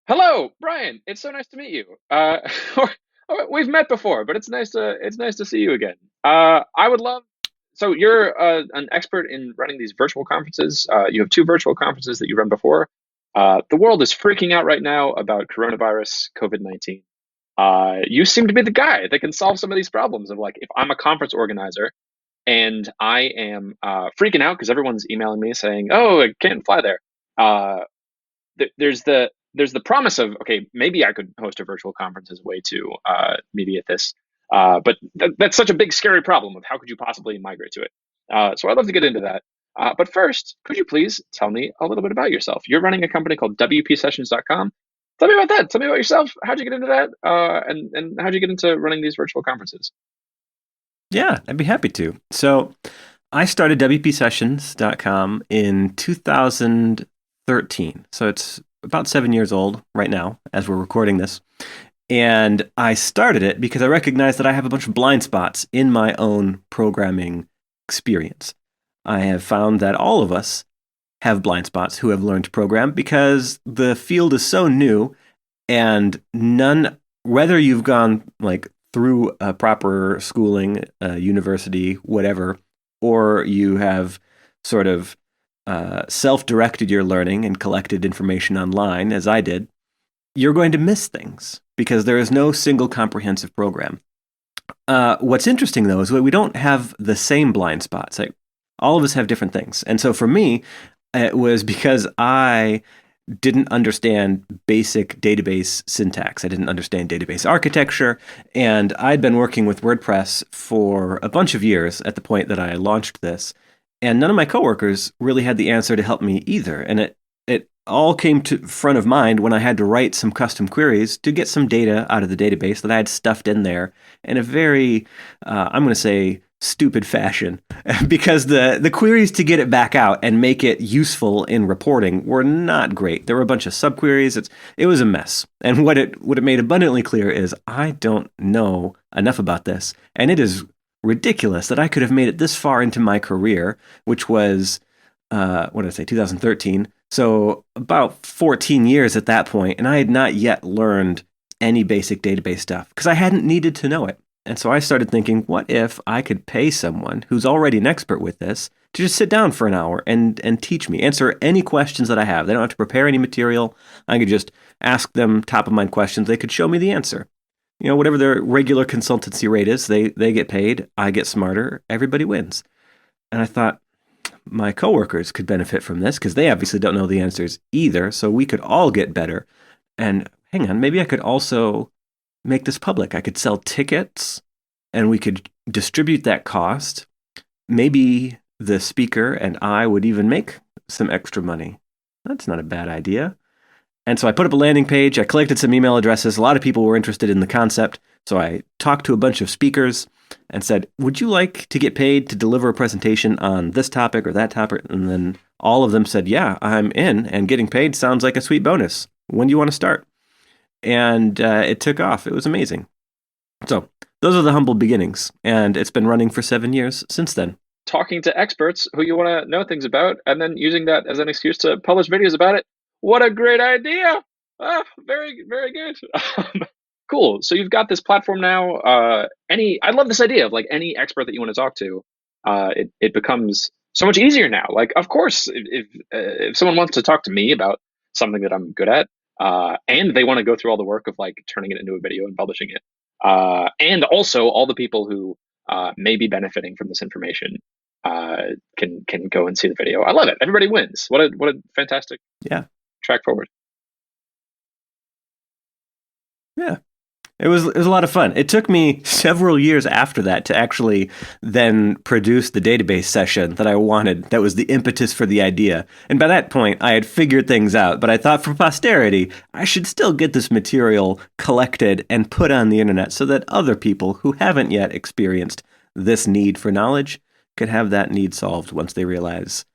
Hello, Brian. It's so nice to meet you. We've met before, but it's nice to see you again. I would love. So you're an expert in running these virtual conferences. You have two virtual conferences that you run before. The world is freaking out right now about coronavirus, COVID-19. You seem to be the guy that can solve some of these problems of like if I'm a conference organizer and I am freaking out because everyone's emailing me saying, "Oh, I can't fly there." Uh, there's the promise of okay, maybe I could host a virtual conference as a way to mediate this, but that's such a big scary problem of how could you possibly migrate to it. So I'd love to get into that. But first, could you please tell me a little bit about yourself? You're running a company called WPSessions.com. Tell me about that. Tell me about yourself. How'd you get into that? And how'd you get into running these virtual conferences? Yeah, I'd be happy to. So I started WPSessions.com in 2013. So it's about 7 years old right now as we're recording this. And I started it because I recognized that I have a bunch of blind spots in my own programming experience. I have found that all of us have blind spots who have learned to program because the field is so new and none, whether you've gone like through a proper schooling, university, whatever, or you have sort of self-directed your learning and collected information online, as I did, you're going to miss things because there is no single comprehensive program. What's interesting though is we don't have the same blind spots. Like all of us have different things, and so for me, it was because I didn't understand basic database syntax. I didn't understand database architecture. And I'd been working with WordPress for a bunch of years at the point that I launched this. And none of my coworkers really had the answer to help me either. And it all came to front of mind when I had to write some custom queries to get some data out of the database that I had stuffed in there in a very, I'm going to say, stupid fashion because the queries to get it back out and make it useful in reporting were not great. There were a bunch of subqueries. It was a mess. And what it made abundantly clear is I don't know enough about this, and it is ridiculous that I could have made it this far into my career, which was what did I say, 2013. So about 14 years at that point, and I had not yet learned any basic database stuff because I hadn't needed to know it. And so I started thinking, what if I could pay someone who's already an expert with this to just sit down for an hour and teach me, answer any questions that I have. They don't have to prepare any material. I could just ask them top of mind questions. They could show me the answer. You know, whatever their regular consultancy rate is, they get paid. I get smarter. Everybody wins. And I thought my coworkers could benefit from this because they obviously don't know the answers either. So we could all get better. And hang on, maybe I could also make this public. I could sell tickets and we could distribute that cost. Maybe the speaker and I would even make some extra money. That's not a bad idea. And so I put up a landing page. I collected some email addresses. A lot of people were interested in the concept. So I talked to a bunch of speakers and said, would you like to get paid to deliver a presentation on this topic or that topic? And then all of them said, yeah, I'm in. And getting paid sounds like a sweet bonus. When do you want to start? And it took off. It was amazing. So those are the humble beginnings, and it's been running for 7 years since then. Talking to experts who you want to know things about, and then using that as an excuse to publish videos about it. What a great idea! Very, very good. Cool. So you've got this platform now. I love this idea of like any expert that you want to talk to. It becomes so much easier now. Like, of course, if someone wants to talk to me about something that I'm good at, and they want to go through all the work of like turning it into a video and publishing it, and also all the people who may be benefiting from this information can go and see the video. I love it. Everybody wins. What a fantastic Yeah. track forward. Yeah. It was a lot of fun. It took me several years after that to actually then produce the database session that I wanted. That was the impetus for the idea. And by that point, I had figured things out. But I thought for posterity, I should still get this material collected and put on the internet so that other people who haven't yet experienced this need for knowledge could have that need solved once they realize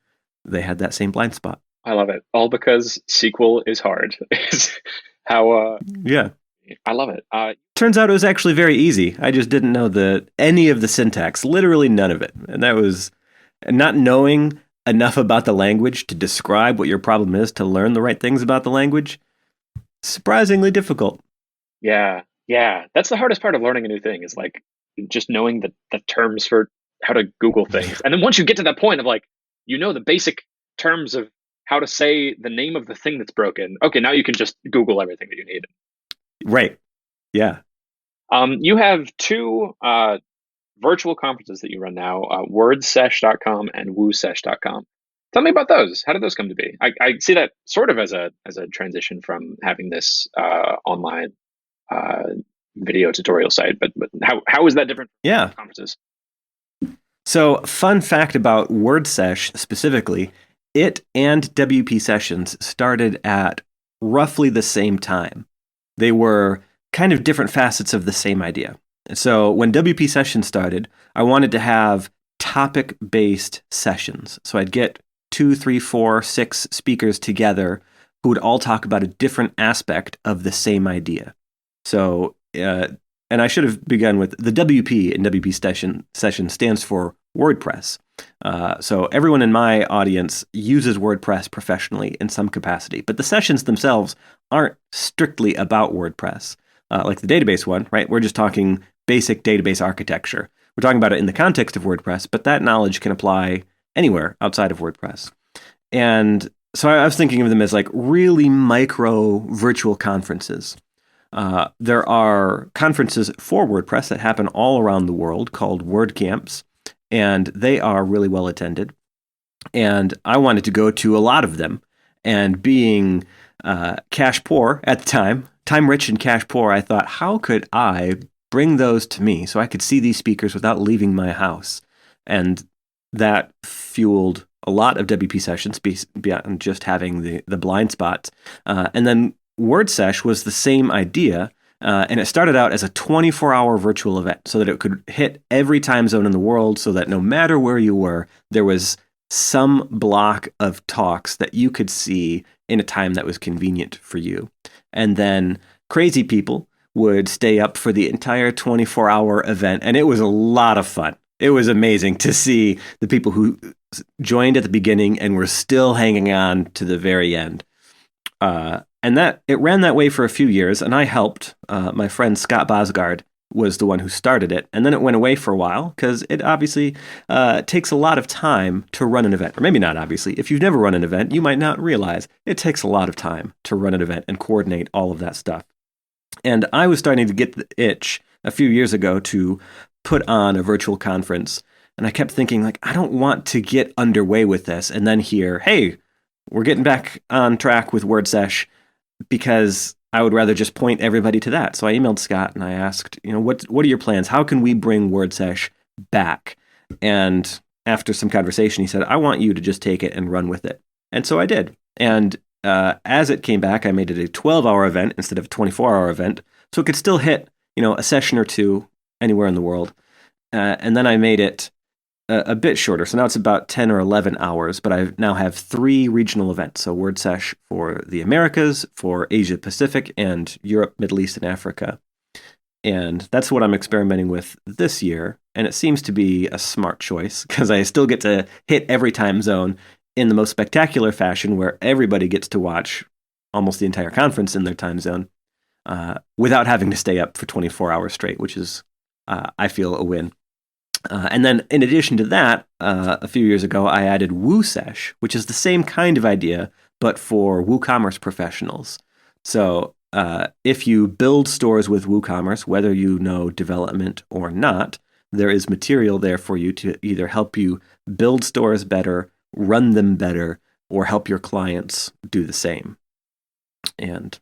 they had that same blind spot. I love it. All because SQL is hard. Is how Yeah. I love it. Turns out it was actually very easy. I just didn't know any of the syntax, literally none of it. And that was not knowing enough about the language to describe what your problem is to learn the right things about the language. surprisingly difficult. Yeah, yeah. That's the hardest part of learning a new thing is like just knowing the terms for how to Google Yeah. things. And then once you get to that point of like, the basic terms of how to say the name of the thing that's broken. Okay, now you can just Google everything that you need. Right. Yeah. You have two virtual conferences that you run now, wordsesh.com and woosesh.com. Tell me about those. How did those come to be? I see that sort of as a transition from having this online uh, video tutorial site, but how is that different Yeah. from conferences? So, fun fact about WordSesh specifically, it and WP Sessions started at roughly the same time. They were kind of different facets of the same idea. So, when WP Sessions started, I wanted to have topic based sessions. So, I'd get 2, 3, 4, 6 speakers together who would all talk about a different aspect of the same idea. So, and I should have begun with the WP in WP session stands for WordPress. So everyone in my audience uses WordPress professionally in some capacity, but the sessions themselves aren't strictly about WordPress. Like the database one, right? We're just talking basic database architecture. We're talking about it in the context of WordPress, but that knowledge can apply anywhere outside of WordPress. And so I was thinking of them as like really micro virtual conferences. There are conferences for WordPress that happen all around the world called WordCamps, and they are really well attended. And I wanted to go to a lot of them. And being cash poor at the time rich and cash poor, I thought, how could I bring those to me so I could see these speakers without leaving my house? And that fueled a lot of WP sessions beyond just having the blind spots. And then WordSesh was the same idea, and it started out as a 24-hour virtual event so that it could hit every time zone in the world so that no matter where you were, there was some block of talks that you could see in a time that was convenient for you. And then crazy people would stay up for the entire 24-hour event, and it was a lot of fun. It was amazing to see the people who joined at the beginning and were still hanging on to the very end. And that it ran that way for a few years, and I helped. My friend Scott Bosgard was the one who started it, and then it went away for a while because it obviously takes a lot of time to run an event. Or maybe not obviously. If you've never run an event, you might not realize it takes a lot of time to run an event and coordinate all of that stuff. And I was starting to get the itch a few years ago to put on a virtual conference, and I kept thinking, like, I don't want to get underway with this and then hear, hey, we're getting back on track with WordSesh, because I would rather just point everybody to that. So I emailed Scott and I asked, what are your plans? How can we bring WordSesh back? And after some conversation, he said, I want you to just take it and run with it. And so I did. And as it came back, I made it a 12-hour event instead of a 24-hour event, so it could still hit, a session or two anywhere in the world. And then I made it a bit shorter. So now it's about 10 or 11 hours, but I now have 3 regional events. So WordSesh for the Americas, for Asia Pacific, and Europe, Middle East, and Africa. And that's what I'm experimenting with this year. And it seems to be a smart choice because I still get to hit every time zone in the most spectacular fashion where everybody gets to watch almost the entire conference in their time zone without having to stay up for 24 hours straight, which is, I feel, a win. And then in addition to that, a few years ago, I added WooSesh, which is the same kind of idea, but for WooCommerce professionals. So if you build stores with WooCommerce, whether you know development or not, there is material there for you to either help you build stores better, run them better, or help your clients do the same. And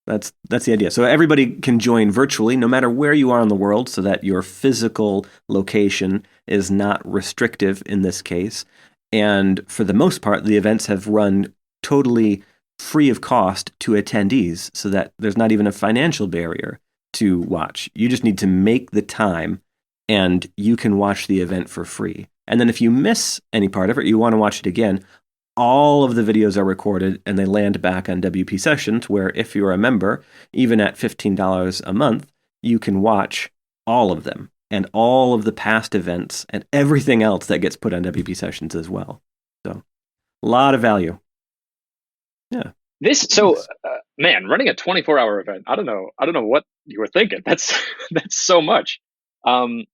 that's the idea. So everybody can join virtually, no matter where you are in the world, so that your physical location is not restrictive in this case. And for the most part, the events have run totally free of cost to attendees, so that there's not even a financial barrier to watch. You just need to make the time, and you can watch the event for free. And then if you miss any part of it, you want to watch it again, all of the videos are recorded and they land back on WP Sessions, where if you're a member, even at $15 a month, you can watch all of them and all of the past events and everything else that gets put on WP Sessions as well. So a lot of value. Yeah. This so Man, running a 24-hour event. I don't know what you were thinking. That's that's so much. Um,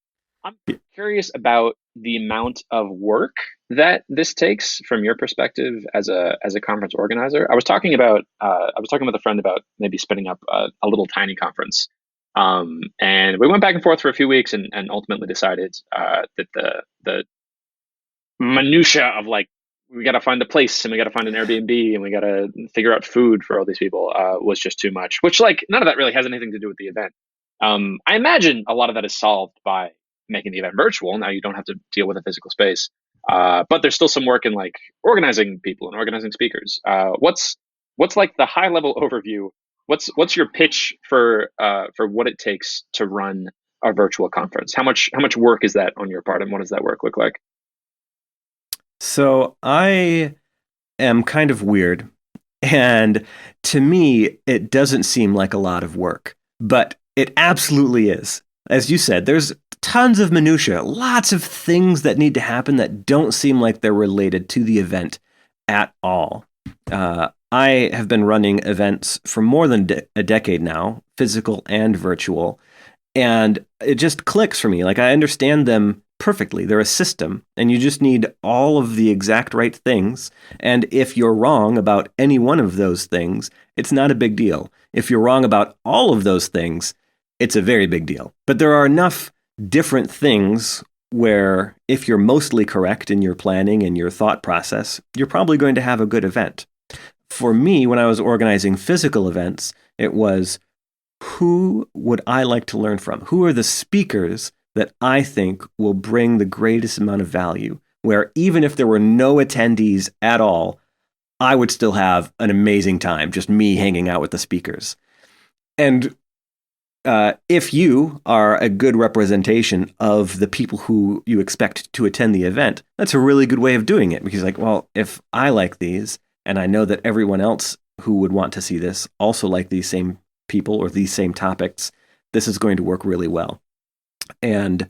I'm curious about the amount of work that this takes from your perspective as a conference organizer. I was talking with a friend about maybe spinning up a little tiny conference. And we went back and forth for a few weeks and ultimately decided that the minutia of like we got to find a place and we got to find an Airbnb and we got to figure out food for all these people was just too much. Which like none of that really has anything to do with the event. I imagine a lot of that is solved by making the event virtual. Now you don't have to deal with a physical space, but there's still some work in like organizing people and organizing speakers. What's like the high level overview? What's your pitch for what it takes to run a virtual conference? How much work is that on your part, and what does that work look like? So I am kind of weird. And to me, it doesn't seem like a lot of work, but it absolutely is. As you said, there's tons of minutia, lots of things that need to happen that don't seem like they're related to the event at all. I have been running events for more than a decade now, physical and virtual, and it just clicks for me. Like I understand them perfectly. They're a system, and you just need all of the exact right things. And if you're wrong about any one of those things, it's not a big deal. If you're wrong about all of those things, it's a very big deal. But there are enough different things where if you're mostly correct in your planning and your thought process, you're probably going to have a good event. For me, when I was organizing physical events, it was who would I like to learn from? Who are the speakers that I think will bring the greatest amount of value? Where even if there were no attendees at all, I would still have an amazing time, just me hanging out with the speakers. And if you are a good representation of the people who you expect to attend the event, that's a really good way of doing it. Because, like, well, if I like these, and I know that everyone else who would want to see this also like these same people or these same topics, this is going to work really well. And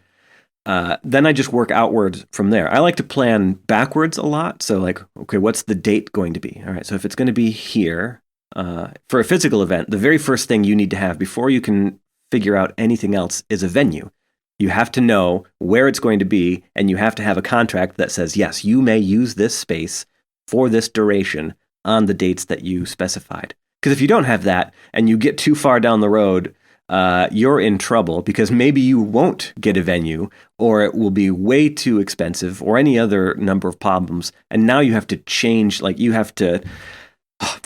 then I just work outwards from there. I like to plan backwards a lot. So, like, okay, what's the date going to be? All right, so if it's going to be here for a physical event, the very first thing you need to have before you can figure out anything else is a venue. You have to know where it's going to be, and you have to have a contract that says, yes, you may use this space for this duration on the dates that you specified. Because if you don't have that and you get too far down the road, you're in trouble because maybe you won't get a venue or it will be way too expensive or any other number of problems. And now you have to change, like you have to,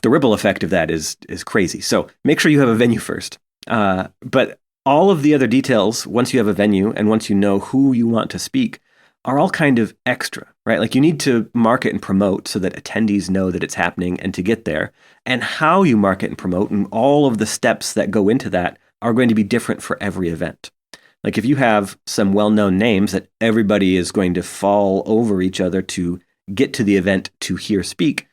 the ripple effect of that is crazy. So make sure you have a venue first. But all of the other details, once you have a venue and once you know who you want to speak, are all kind of extra, right? Like you need to market and promote so that attendees know that it's happening and to get there. And how you market and promote and all of the steps that go into that are going to be different for every event. Like if you have some well-known names that everybody is going to fall over each other to get to the event to hear speak,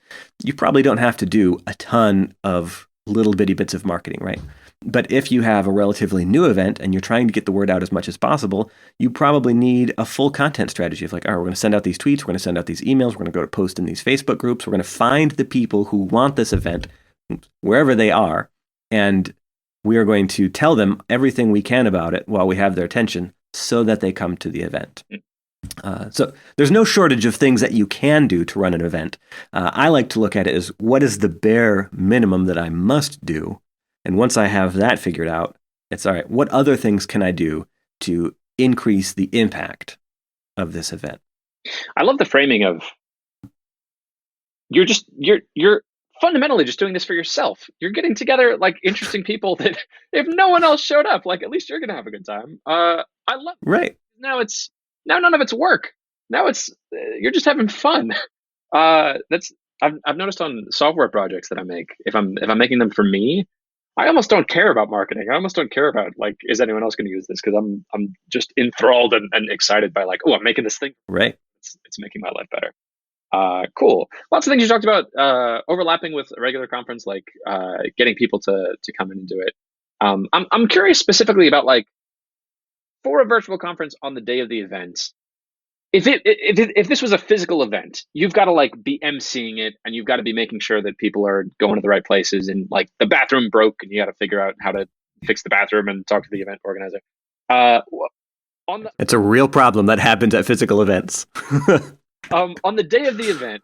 you probably don't have to do a ton of little bitty bits of marketing, right? But if you have a relatively new event and you're trying to get the word out as much as possible, you probably need a full content strategy of like, all right, we're going to send out these tweets, we're going to send out these emails, we're going to go to post in these Facebook groups, we're going to find the people who want this event wherever they are, and we are going to tell them everything we can about it while we have their attention so that they come to the event. So there's no shortage of things that you can do to run an event. I like to look at it as what is the bare minimum that I must do. And once I have that figured out, it's all right, what other things can I do to increase the impact of this event? I love the framing of you're fundamentally just doing this for yourself. You're getting together like interesting people that if no one else showed up, like at least you're gonna have a good time. I love Right. now it's now none of it's work. Now it's you're just having fun. That's I've noticed on software projects that I make, if I'm making them for me, I almost don't care about marketing. I almost don't care about like, is anyone else going to use this? Because I'm just enthralled and excited by like, oh, I'm making this thing. Right. It's making my life better. Cool. Lots of things you talked about overlapping with a regular conference, like getting people to come in and do it. I'm curious specifically about like for a virtual conference on the day of the event. if this was a physical event, you've got to like be emceeing it, and you've got to be making sure that people are going to the right places, and like the bathroom broke, and you got to figure out how to fix the bathroom and talk to the event organizer. Uh, on the It's a real problem that happens at physical events. on the day of the event,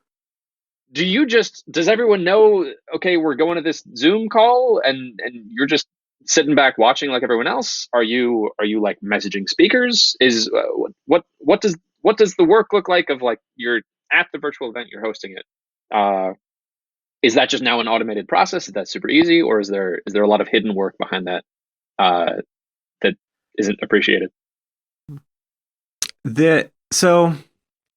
does everyone know, okay, we're going to this Zoom call, and you're just sitting back watching like everyone else? Are you like messaging speakers? Is what does the work look like of like you're at the virtual event, you're hosting it? Is that just now an automated process? Is that super easy, or is there a lot of hidden work behind that uh, that isn't appreciated? So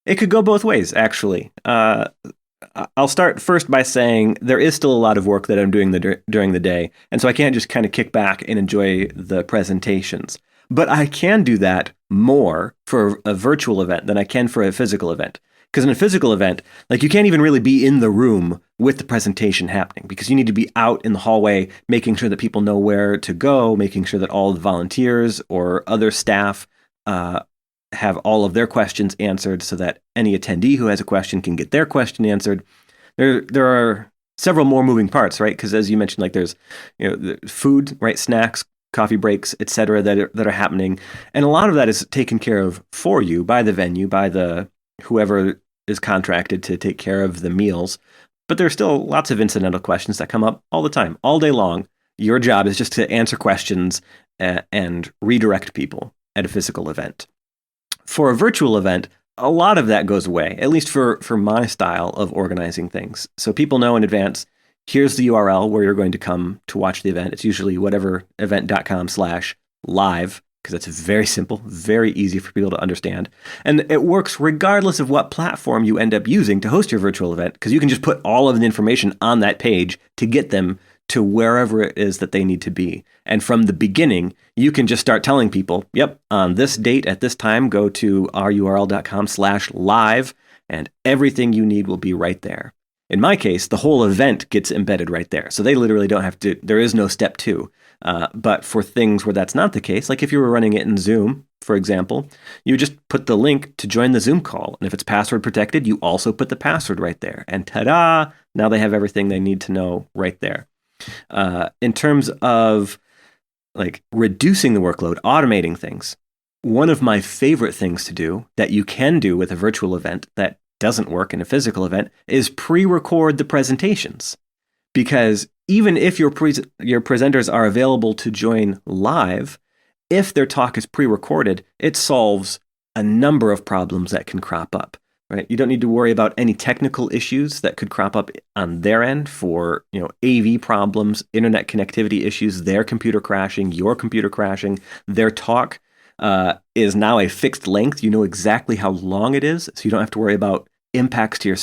it could go both ways, actually. I'll start first by saying there is still a lot of work that I'm doing during the day, and so I can't just kind of kick back and enjoy the presentations. But I can do that more for a virtual event than I can for a physical event. Because in a physical event, like you can't even really be in the room with the presentation happening because you need to be out in the hallway making sure that people know where to go, making sure that all the volunteers or other staff uh, have all of their questions answered so that any attendee who has a question can get their question answered. There are several more moving parts, right? Because as you mentioned, like there's the food, right, snacks, coffee breaks, etc., that are happening, and a lot of that is taken care of for you by the venue, by the whoever is contracted to take care of the meals. But there's still lots of incidental questions that come up all the time, all day long. Your job is just to answer questions and redirect people at a physical event. For a virtual event, a lot of that goes away, at least for my style of organizing things. So people know in advance, here's the URL where you're going to come to watch the event. It's usually whateverevent.com/live, because it's very simple, very easy for people to understand. And it works regardless of what platform you end up using to host your virtual event, because you can just put all of the information on that page to get them to wherever it is that they need to be. And from the beginning, you can just start telling people, yep, on this date at this time, go to oururl.com/live, and everything you need will be right there. In my case, the whole event gets embedded right there. So they literally don't have to, there is no step two. But for things where that's not the case, like if you were running it in Zoom, for example, you just put the link to join the Zoom call. And if it's password protected, you also put the password right there. And ta-da, now they have everything they need to know right there. In terms of like reducing the workload, automating things, one of my favorite things to do that you can do with a virtual event that doesn't work in a physical event is pre-record the presentations. Because even if your presenters are available to join live, if their talk is pre-recorded, it solves a number of problems that can crop up. Right? You don't need to worry about any technical issues that could crop up on their end for AV problems, internet connectivity issues, their computer crashing, your computer crashing. Their talk is now a fixed length. You know exactly how long it is, so you don't have to worry about impacts to your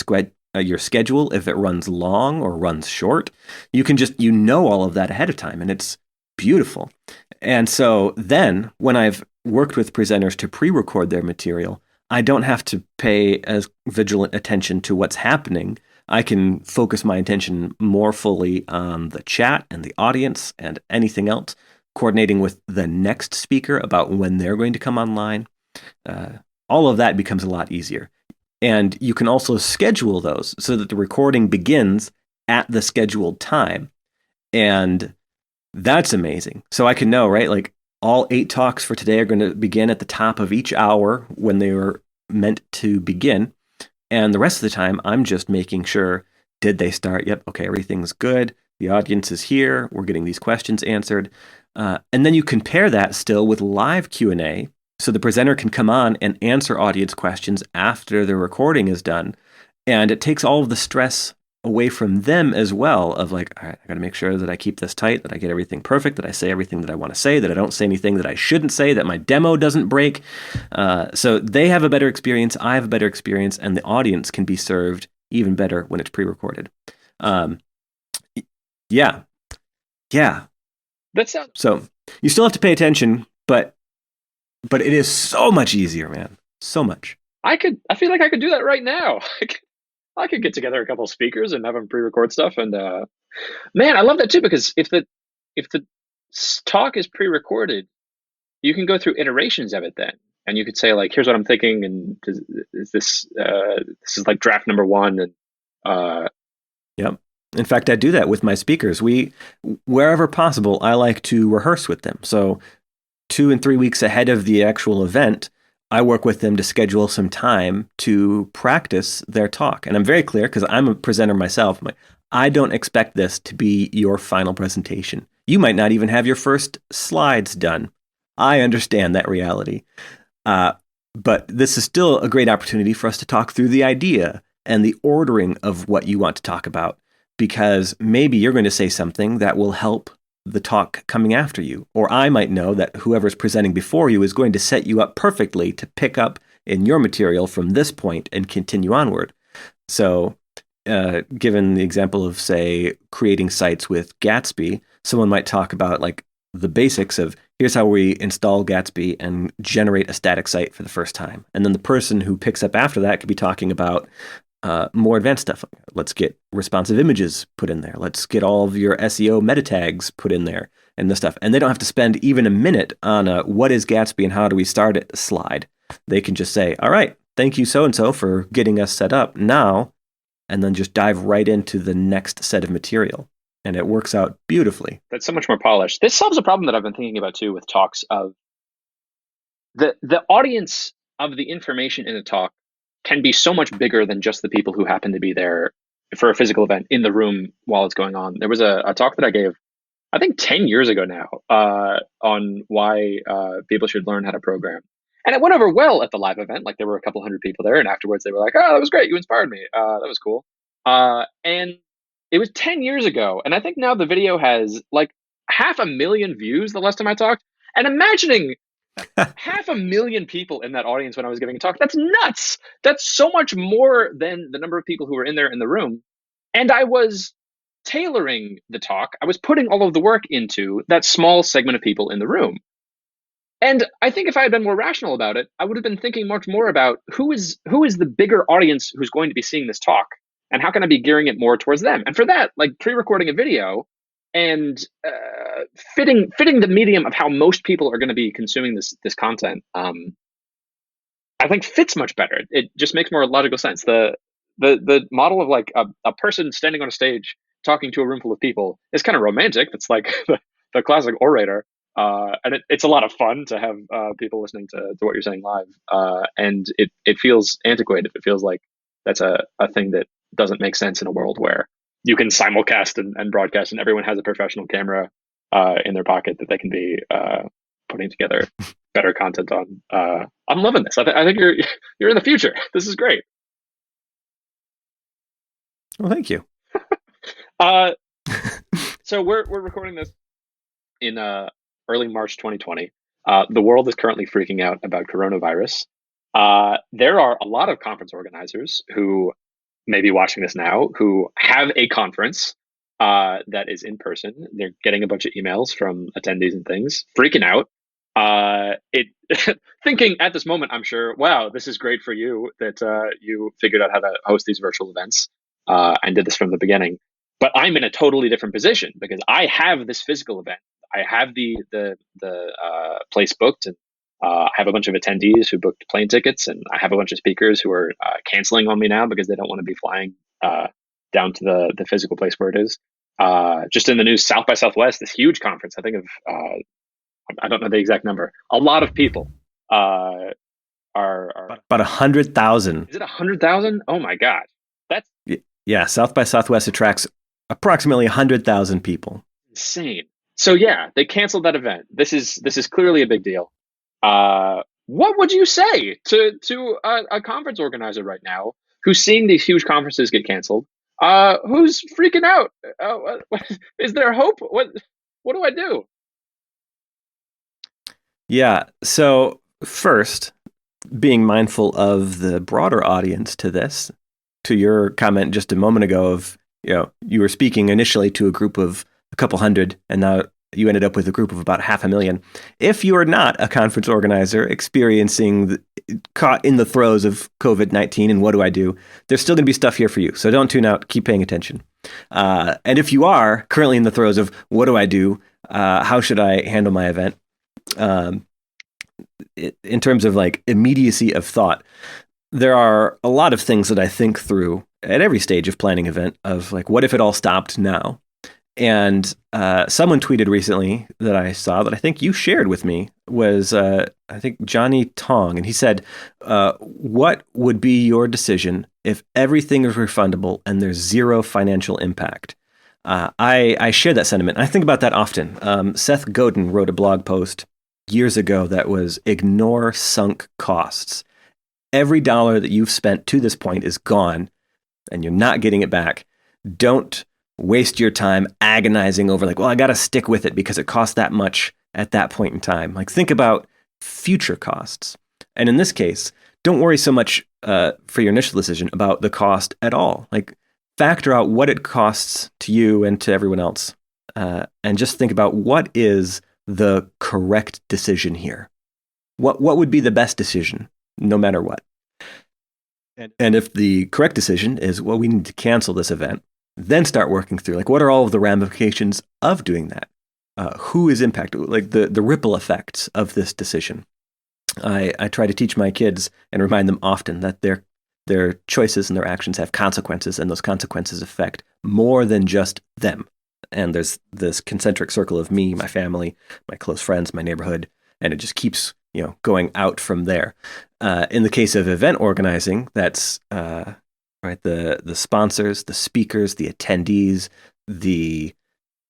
schedule if it runs long or runs short. You can just all of that ahead of time, and it's beautiful. And so then when I've worked with presenters to pre-record their material, I don't have to pay as vigilant attention to what's happening. I can focus my attention more fully on the chat and the audience and anything else, coordinating with the next speaker about when they're going to come online. All of that becomes a lot easier. And you can also schedule those so that the recording begins at the scheduled time. And that's amazing. So I can know, right? Like, all 8 talks for today are going to begin at the top of each hour when they were meant to begin. And the rest of the time, I'm just making sure, did they start? Yep, okay, everything's good. The audience is here. We're getting these questions answered. And then you compare that still with live Q&A. So the presenter can come on and answer audience questions after the recording is done. And it takes all of the stress away from them as well of like, all right, I got to make sure that I keep this tight, that I get everything perfect, that I say everything that I want to say, that I don't say anything that I shouldn't say, that my demo doesn't break. So they have a better experience, I have a better experience, and the audience can be served even better when it's pre-recorded. Yeah. That sounds. So you still have to pay attention, but it is so much easier, man. So much. I feel like I could do that right now. I could get together a couple of speakers and have them pre-record stuff, and man, I love that too, because if the talk is pre-recorded, you can go through iterations of it then. and you could say like, here's what I'm thinking, and is this is like draft number one, and Yep. In fact, I do that with my speakers. Wherever possible, I like to rehearse with them. So 2 and 3 weeks ahead of the actual event, I work with them to schedule some time to practice their talk. And I'm very clear because I'm a presenter myself. I don't expect this to be your final presentation. You might not even have your first slides done. I understand that reality. But this is still a great opportunity for us to talk through the idea and the ordering of what you want to talk about, because maybe you're going to say something that will help the talk coming after you. Or I might know that whoever's presenting before you is going to set you up perfectly to pick up in your material from this point and continue onward. So, given the example of, say, creating sites with Gatsby, someone might talk about like the basics of here's how we install Gatsby and generate a static site for the first time. And then the person who picks up after that could be talking about more advanced stuff. Let's get responsive images put in there. Let's get all of your SEO meta tags put in there and this stuff. And they don't have to spend even a minute on what is Gatsby and how do we start it slide. They can just say, all right, thank you so-and-so for getting us set up now, and then just dive right into the next set of material. And it works out beautifully. That's so much more polished. This solves a problem that I've been thinking about too with talks of the audience of the information in a talk can be so much bigger than just the people who happen to be there for a physical event in the room while it's going on. There was a talk that I gave, I think 10 years ago now, on why people should learn how to program. And it went over well at the live event. Like there were a couple hundred people there, and afterwards they were like, oh, that was great. You inspired me. That was cool. And it was 10 years ago. And I think now the video has like 500,000 views the last time I talked. And imagining 500,000 people in that audience when I was giving a talk, that's nuts. That's so much more than the number of people who were in there in the room. And I was tailoring the talk. I was putting all of the work into that small segment of people in the room. And I think if I had been more rational about it, I would have been thinking much more about who is the bigger audience who's going to be seeing this talk, and how can I be gearing it more towards them? And for that, like pre-recording a video and fitting the medium of how most people are going to be consuming this content, I think fits much better. It just makes more logical sense. The model of like a person standing on a stage talking to a room full of people is kind of romantic. It's like the classic orator. And it's a lot of fun to have people listening to what you're saying live. And it feels antiquated. It feels like that's a thing that doesn't make sense in a world where you can simulcast and broadcast, and everyone has a professional camera in their pocket that they can be putting together better content on. I'm loving this. I think you're in the future. This is great. Well, thank you. So we're recording this in early March 2020. The world is currently freaking out about coronavirus. There are a lot of conference organizers who may be watching this now who have a conference that is in person. They're getting a bunch of emails from attendees and things, freaking out. Thinking at this moment, I'm sure, wow, this is great for you that you figured out how to host these virtual events and did this from the beginning. But I'm in a totally different position because I have this physical event. I have the place booked, and I have a bunch of attendees who booked plane tickets, and I have a bunch of speakers who are canceling on me now because they don't want to be flying down to the physical place where it is. Just in the news, South by Southwest, this huge conference, I think of, I don't know the exact number. A lot of people are about 100,000. Is it 100,000? Oh my God, that's South by Southwest attracts approximately 100,000 people. Insane. So yeah, they canceled that event. This is clearly a big deal. What would you say to a conference organizer right now who's seeing these huge conferences get canceled? Who's freaking out? Is there hope? What do I do? Yeah. So first, being mindful of the broader audience to this, to your comment just a moment ago of, you were speaking initially to a group of a couple hundred, and now you ended up with a group of about 500,000. If you are not a conference organizer caught in the throes of COVID-19 and what do I do, there's still going to be stuff here for you. So don't tune out. Keep paying attention. And if you are currently in the throes of what do I do, how should I handle my event? in terms of like immediacy of thought, there are a lot of things that I think through at every stage of planning event of like, what if it all stopped now? And someone tweeted recently that I saw that I think you shared with me was, I think, Johnny Tong. And he said, what would be your decision if everything is refundable and there's zero financial impact? I share that sentiment. I think about that often. Seth Godin wrote a blog post years ago that was ignore sunk costs. Every dollar that you've spent to this point is gone and you're not getting it back. Don't waste your time agonizing over like, well, I got to stick with it because it cost that much at that point in time. Like think about future costs. And in this case, don't worry so much for your initial decision about the cost at all. Like factor out what it costs to you and to everyone else. And just think about what is the correct decision here. What would be the best decision no matter what? And if the correct decision is, well, we need to cancel this event, then start working through like what are all of the ramifications of doing that? Who is impacted? Like the ripple effects of this decision. I try to teach my kids and remind them often that their choices and their actions have consequences, and those consequences affect more than just them. And there's this concentric circle of me, my family, my close friends, my neighborhood, and it just keeps going out from there. In the case of event organizing, that's right, the sponsors, the speakers, the attendees, the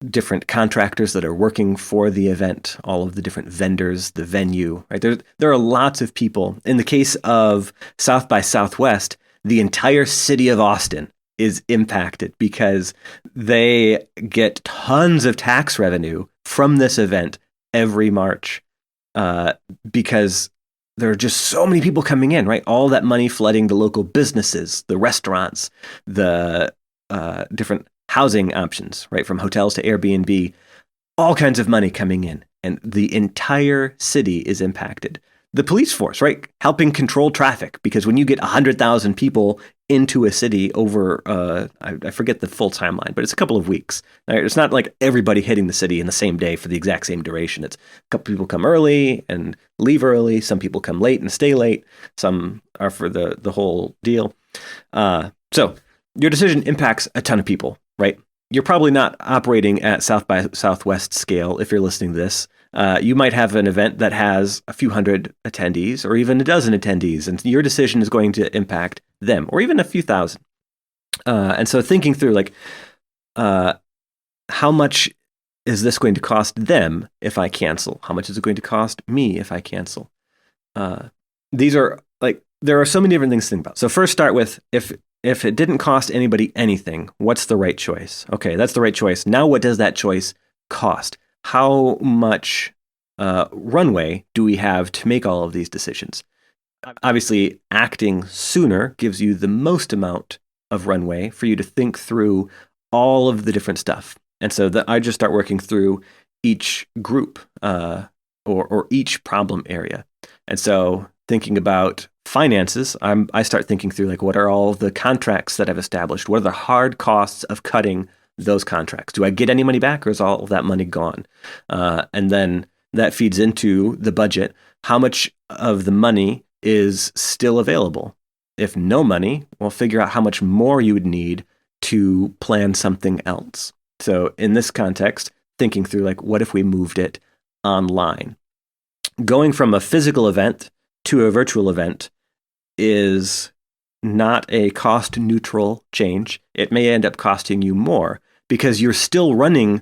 different contractors that are working for the event, all of the different vendors, the venue, right? There are lots of people. In the case of South by Southwest, the entire city of Austin is impacted because they get tons of tax revenue from this event every March because there are just so many people coming in, right? All that money flooding the local businesses, the restaurants, the different housing options, right? From hotels to Airbnb, all kinds of money coming in. And the entire city is impacted. The police force, right? Helping control traffic, because when you get 100,000 people into a city over, I forget the full timeline, but it's a couple of weeks. Right? It's not like everybody hitting the city in the same day for the exact same duration. It's a couple people come early and leave early. Some people come late and stay late. Some are for the whole deal. So your decision impacts a ton of people, right? You're probably not operating at South by Southwest scale if you're listening to this. You might have an event that has a few hundred attendees or even a dozen attendees, and your decision is going to impact them or even a few thousand. And so thinking through like, how much is this going to cost them if I cancel? How much is it going to cost me if I cancel? These are like, there are so many different things to think about. So first start with if it didn't cost anybody anything, what's the right choice? Okay, that's the right choice. Now what does that choice cost? How much runway do we have to make all of these decisions? Obviously, acting sooner gives you the most amount of runway for you to think through all of the different stuff. And so I just start working through each group or each problem area. And so thinking about finances, I start thinking through like, what are all the contracts that I've established? What are the hard costs of cutting those contracts? Do I get any money back, or is all of that money gone? And then that feeds into the budget. How much of the money is still available? If no money, well, figure out how much more you would need to plan something else. So in this context, thinking through like, what if we moved it online? Going from a physical event to a virtual event is not a cost neutral change. It may end up costing you more because you're still running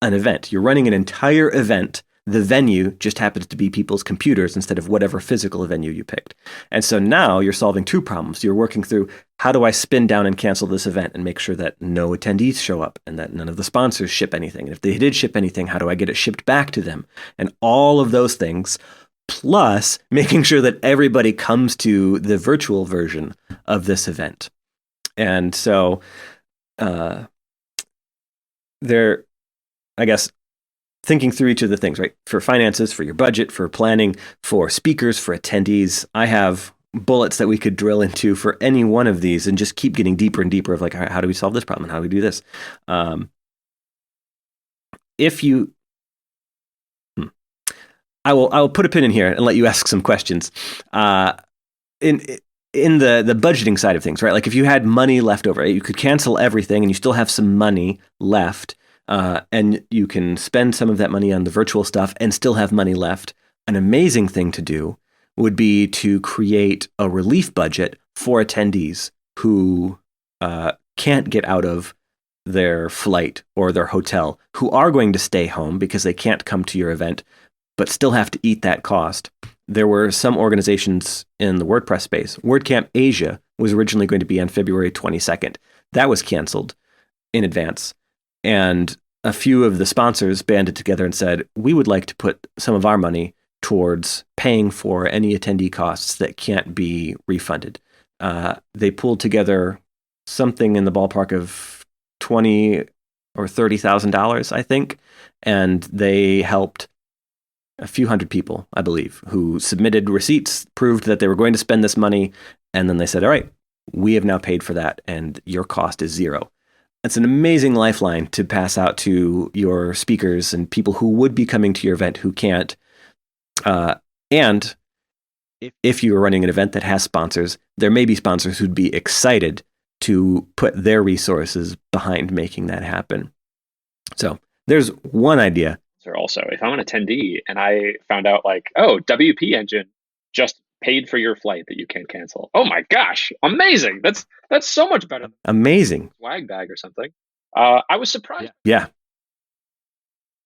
an event. You're running an entire event. The venue just happens to be people's computers instead of whatever physical venue you picked. And so now you're solving two problems. You're working through, how do I spin down and cancel this event and make sure that no attendees show up and that none of the sponsors ship anything? And if they did ship anything, how do I get it shipped back to them? And all of those things, plus making sure that everybody comes to the virtual version of this event. And so I guess, thinking through each of the things, right? For finances, for your budget, for planning, for speakers, for attendees, I have bullets that we could drill into for any one of these and just keep getting deeper and deeper of like, how do we solve this problem? And how do we do this? I will put a pin in here and let you ask some questions. In the budgeting side of things, right? Like if you had money left over, right? You could cancel everything and you still have some money left, and you can spend some of that money on the virtual stuff and still have money left. An amazing thing to do would be to create a relief budget for attendees who can't get out of their flight or their hotel, who are going to stay home because they can't come to your event, but still have to eat that cost. There were some organizations in the WordPress space. WordCamp Asia was originally going to be on February 22nd. That was canceled in advance. And a few of the sponsors banded together and said, we would like to put some of our money towards paying for any attendee costs that can't be refunded. They pulled together something in the ballpark of $20,000 or $30,000, I think, and they helped a few hundred people, I believe, who submitted receipts, proved that they were going to spend this money, and then they said, all right, we have now paid for that, and your cost is zero. It's an amazing lifeline to pass out to your speakers and people who would be coming to your event who can't. And if you are running an event that has sponsors, there may be sponsors who'd be excited to put their resources behind making that happen. So there's one idea. Also, if I'm an attendee and I found out like, oh, WP Engine just paid for your flight that you can't cancel. Oh my gosh, amazing! That's so much better. Amazing. Swag bag or something. I was surprised. Yeah.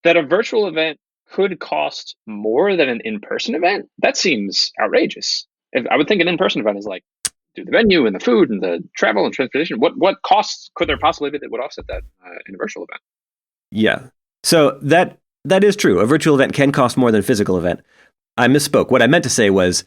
That a virtual event could cost more than an in-person event. That seems outrageous. I would think an in-person event is like, do the venue and the food and the travel and transportation. What costs could there possibly be that would offset that in a virtual event? Yeah. So that is true. A virtual event can cost more than a physical event. I misspoke. What I meant to say was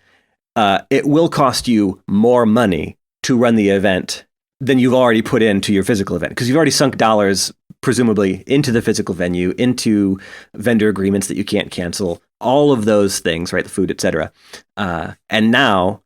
it will cost you more money to run the event than you've already put into your physical event, because you've already sunk dollars, presumably, into the physical venue, into vendor agreements that you can't cancel, all of those things, right? The food, et cetera. And now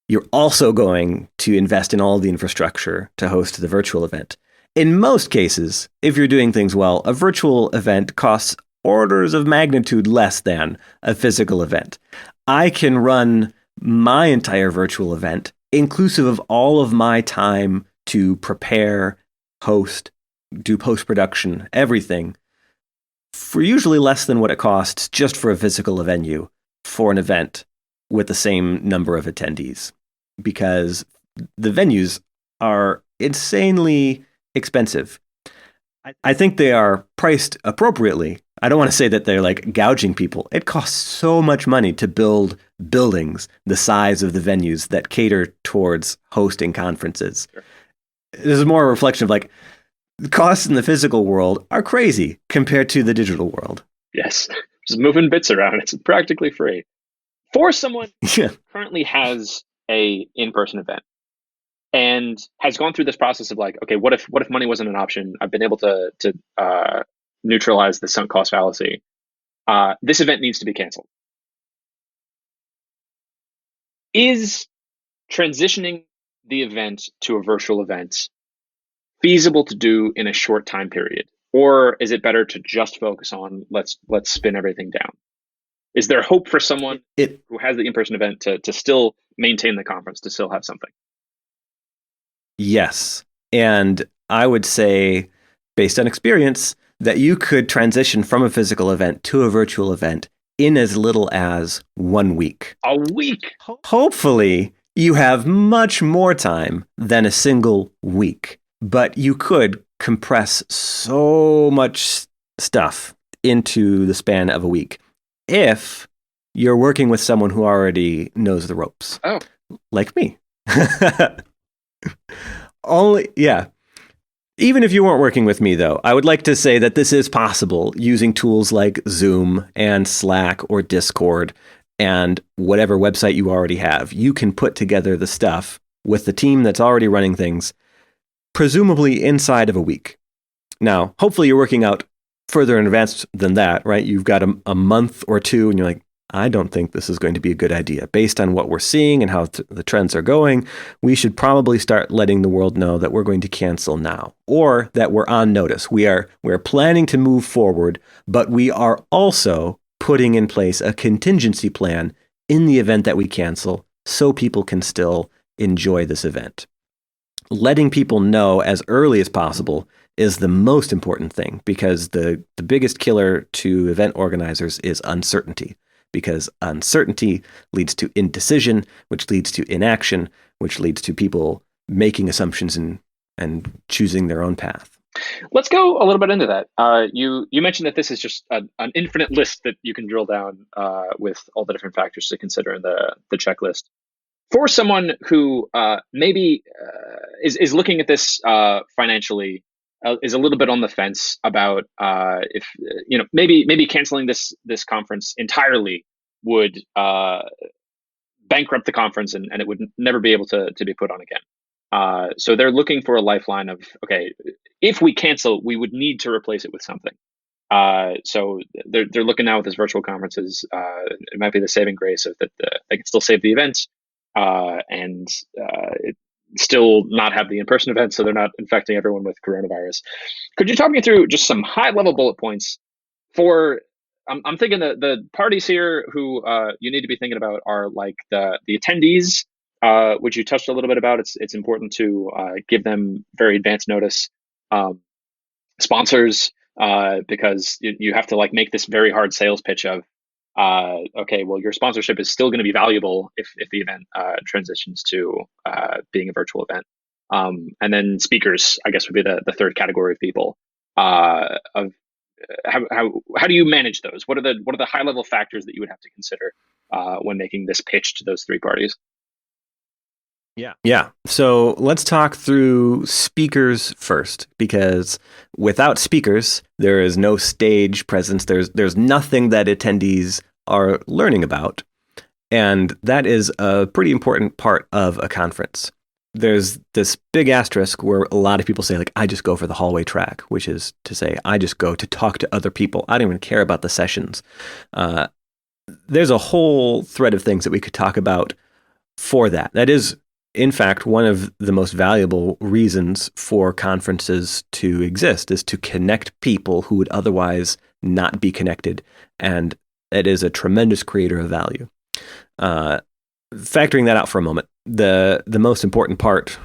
you're also going to invest in all the infrastructure to host the virtual event. In most cases, if you're doing things well, a virtual event costs orders of magnitude less than a physical event. I can run my entire virtual event, inclusive of all of my time to prepare, host, do post-production, everything, for usually less than what it costs just for a physical venue for an event with the same number of attendees, because the venues are insanely expensive. I think they are priced appropriately. I don't want to say that they're like gouging people. It costs so much money to build buildings the size of the venues that cater towards hosting conferences. Sure. This is more a reflection of like the costs in the physical world are crazy compared to the digital world. Yes, just moving bits around. It's practically free. For someone who currently has a in-person event and has gone through this process of like, okay, what if money wasn't an option? I've been able to neutralize the sunk cost fallacy. This event needs to be canceled. Is transitioning the event to a virtual event feasible to do in a short time period? Or is it better to just focus on let's spin everything down? Is there hope for someone who has the in-person event to still maintain the conference, to still have something? Yes. And I would say, based on experience, that you could transition from a physical event to a virtual event in as little as 1 week. A week? Hopefully, you have much more time than a single week, but you could compress so much stuff into the span of a week if you're working with someone who already knows the ropes. Oh. Like me. Even if you weren't working with me, though, I would like to say that this is possible using tools like Zoom and Slack or Discord and whatever website you already have. You can put together the stuff with the team that's already running things, presumably inside of a week. Now, hopefully you're working out further in advance than that, right? You've got a month or two and you're like, I don't think this is going to be a good idea. Based on what we're seeing and how the trends are going, we should probably start letting the world know that we're going to cancel now, or that we're on notice. We're planning to move forward, but we are also putting in place a contingency plan in the event that we cancel so people can still enjoy this event. Letting people know as early as possible is the most important thing, because the biggest killer to event organizers is uncertainty, because uncertainty leads to indecision, which leads to inaction, which leads to people making assumptions and choosing their own path. Let's go a little bit into that. You mentioned that this is just an infinite list that you can drill down with all the different factors to consider in the checklist. For someone who maybe is looking at this financially, is a little bit on the fence about if maybe canceling this conference entirely would bankrupt the conference and it would never be able to be put on again. So they're looking for a lifeline of, okay, if we cancel, we would need to replace it with something. So they're looking now with this virtual conferences. It might be the saving grace of that they can still save the events and still not have the in-person event, so they're not infecting everyone with coronavirus. Could you talk me through just some high-level bullet points for? I'm thinking the parties here who you need to be thinking about are like the attendees, which you touched a little bit about. It's important to give them very advanced notice. Sponsors, because you have to like make this very hard sales pitch of, okay, well, your sponsorship is still going to be valuable if the event transitions to being a virtual event. And then speakers, I guess, would be the third category of people. Of how do you manage those? What are the high level factors that you would have to consider when making this pitch to those three parties? Yeah. So let's talk through speakers first, because without speakers, there is no stage presence. There's nothing that attendees are learning about. And that is a pretty important part of a conference. There's this big asterisk where a lot of people say, like, I just go for the hallway track, which is to say, I just go to talk to other people. I don't even care about the sessions. There's a whole thread of things that we could talk about for that. That is, in fact, one of the most valuable reasons for conferences to exist, is to connect people who would otherwise not be connected. And it is a tremendous creator of value. Factoring that out for a moment, the most important part,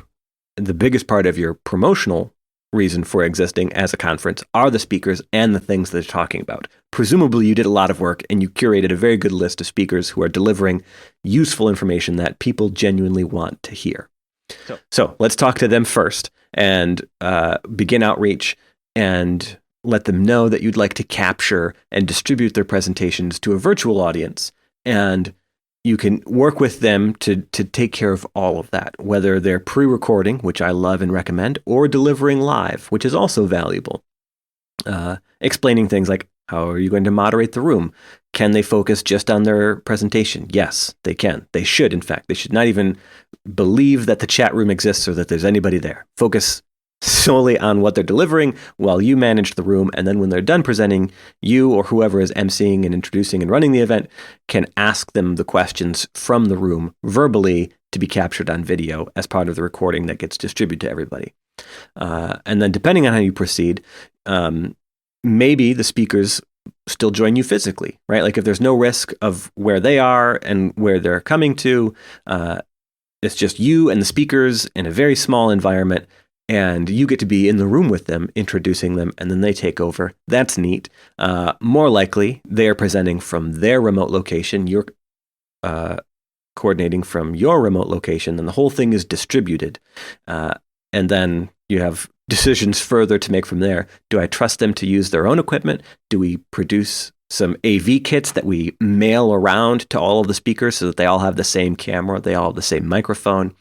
the biggest part of your promotional reason for existing as a conference are the speakers and the things that they're talking about. Presumably you did a lot of work and you curated a very good list of speakers who are delivering useful information that people genuinely want to hear. So let's talk to them first and begin outreach and let them know that you'd like to capture and distribute their presentations to a virtual audience. And you can work with them to take care of all of that, whether they're pre-recording, which I love and recommend, or delivering live, which is also valuable. Explaining things like, how are you going to moderate the room? Can they focus just on their presentation? Yes, they can. They should, in fact. They should not even believe that the chat room exists or that there's anybody there. Focus solely on what they're delivering while you manage the room. And then when they're done presenting, you or whoever is emceeing and introducing and running the event can ask them the questions from the room verbally to be captured on video as part of the recording that gets distributed to everybody. And then depending on how you proceed, maybe the speakers still join you physically, right? Like if there's no risk of where they are and where they're coming to, it's just you and the speakers in a very small environment. And you get to be in the room with them, introducing them, and then they take over. That's neat. More likely, they are presenting from their remote location. You're coordinating from your remote location, and the whole thing is distributed. And then you have decisions further to make from there. Do I trust them to use their own equipment? Do we produce some AV kits that we mail around to all of the speakers so that they all have the same camera, they all have the same microphone?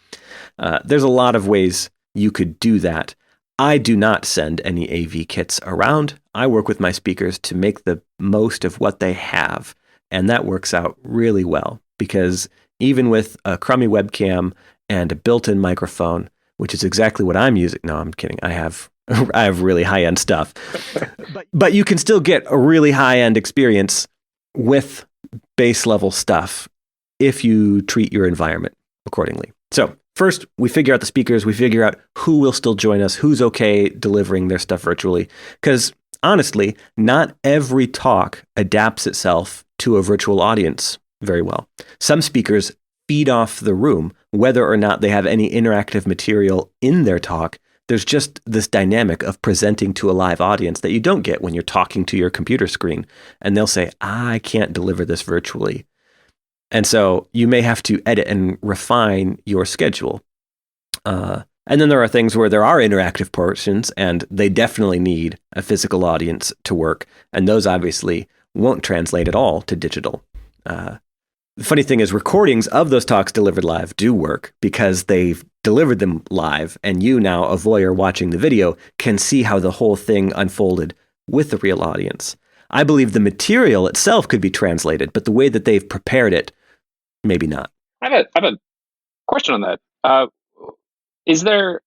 There's a lot of ways you could do that. I do not send any AV kits around. I work with my speakers to make the most of what they have. And that works out really well, because even with a crummy webcam and a built-in microphone, which is exactly what I'm using. No, I'm kidding. I have really high-end stuff. But you can still get a really high-end experience with base level stuff if you treat your environment accordingly. So first, we figure out the speakers. We figure out who will still join us, who's okay delivering their stuff virtually. Because honestly, not every talk adapts itself to a virtual audience very well. Some speakers feed off the room, whether or not they have any interactive material in their talk. There's just this dynamic of presenting to a live audience that you don't get when you're talking to your computer screen. And they'll say, I can't deliver this virtually. And so you may have to edit and refine your schedule. And then there are things where there are interactive portions, and they definitely need a physical audience to work. And those obviously won't translate at all to digital. The funny thing is, recordings of those talks delivered live do work because they've delivered them live, and you now, a voyeur watching the video, can see how the whole thing unfolded with the real audience. I believe the material itself could be translated, but the way that they've prepared it, maybe not. I have a question on that. Is there,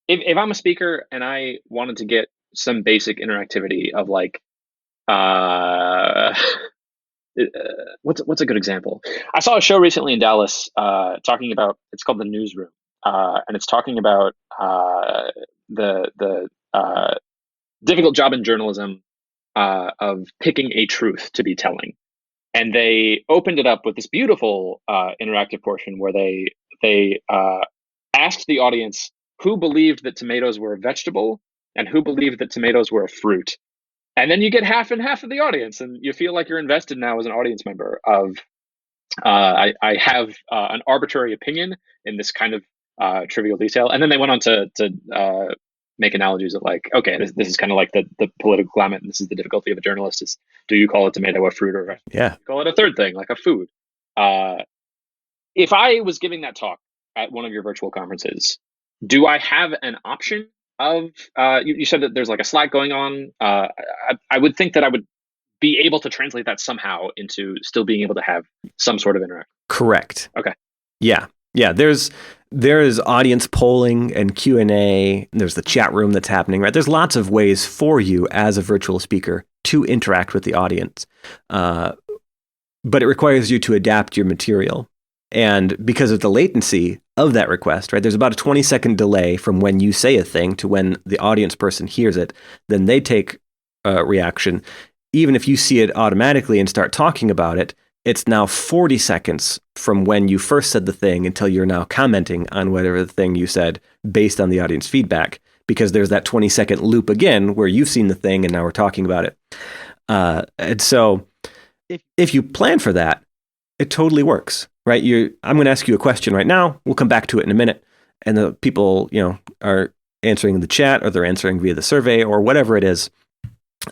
if I'm a speaker and I wanted to get some basic interactivity of like, what's a good example? I saw a show recently in Dallas talking about, it's called The Newsroom, and it's talking about the difficult job in journalism of picking a truth to be telling. And they opened it up with this beautiful interactive portion where they asked the audience who believed that tomatoes were a vegetable and who believed that tomatoes were a fruit. And then you get half and half of the audience, and you feel like you're invested now as an audience member of, I have an arbitrary opinion in this kind of trivial detail. And then they went on to make analogies of like, okay, this is kind of like the political climate, and this is the difficulty of a journalist is, do you call a tomato a fruit or call it a third thing, like a food? If I was giving that talk at one of your virtual conferences, do I have an option of, you said that there's like a Slack going on. I would think that I would be able to translate that somehow into still being able to have some sort of interaction. Correct. Okay. Yeah. There is audience polling and Q&A. There's the chat room that's happening, right? There's lots of ways for you as a virtual speaker to interact with the audience. But it requires you to adapt your material. And because of the latency of that request, right, there's about a 20-second delay from when you say a thing to when the audience person hears it. Then they take a reaction. Even if you see it automatically and start talking about it, it's now 40 seconds from when you first said the thing until you're now commenting on whatever the thing you said based on the audience feedback, because there's that 20-second loop again where you've seen the thing and now we're talking about it. And so if you plan for that, it totally works, right? I'm going to ask you a question right now. We'll come back to it in a minute. And the people, are answering in the chat, or they're answering via the survey or whatever it is.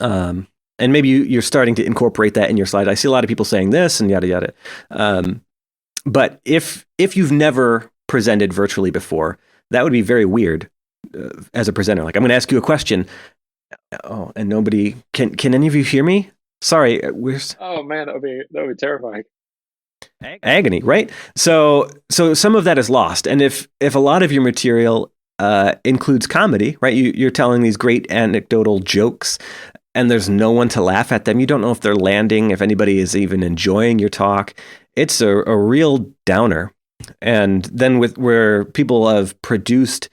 And maybe you're starting to incorporate that in your slide. I see a lot of people saying this and yada, yada. But if you've never presented virtually before, that would be very weird as a presenter. Like, I'm going to ask you a question. Oh, and nobody can any of you hear me? Sorry. Oh man, that would be terrifying. Agony, right? So some of that is lost. And if a lot of your material includes comedy, right? You're telling these great anecdotal jokes, and there's no one to laugh at them. You don't know if they're landing, if anybody is even enjoying your talk. It's a real downer. And then where people have produced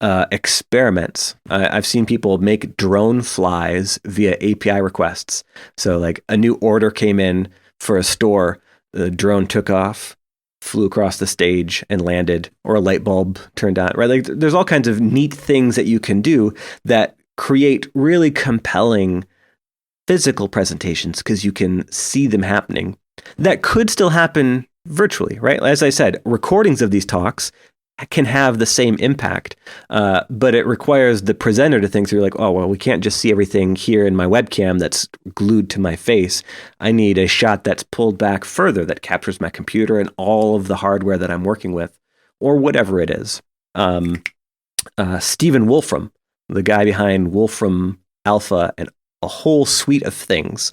experiments, I've seen people make drone flies via API requests. So like a new order came in for a store, the drone took off, flew across the stage and landed, or a light bulb turned on, right? Like there's all kinds of neat things that you can do that create really compelling physical presentations because you can see them happening. That could still happen virtually, right? As I said, recordings of these talks can have the same impact, but it requires the presenter to think through like, oh, well, we can't just see everything here in my webcam that's glued to my face. I need a shot that's pulled back further that captures my computer and all of the hardware that I'm working with, or whatever it is. Stephen Wolfram, the guy behind Wolfram Alpha and a whole suite of things,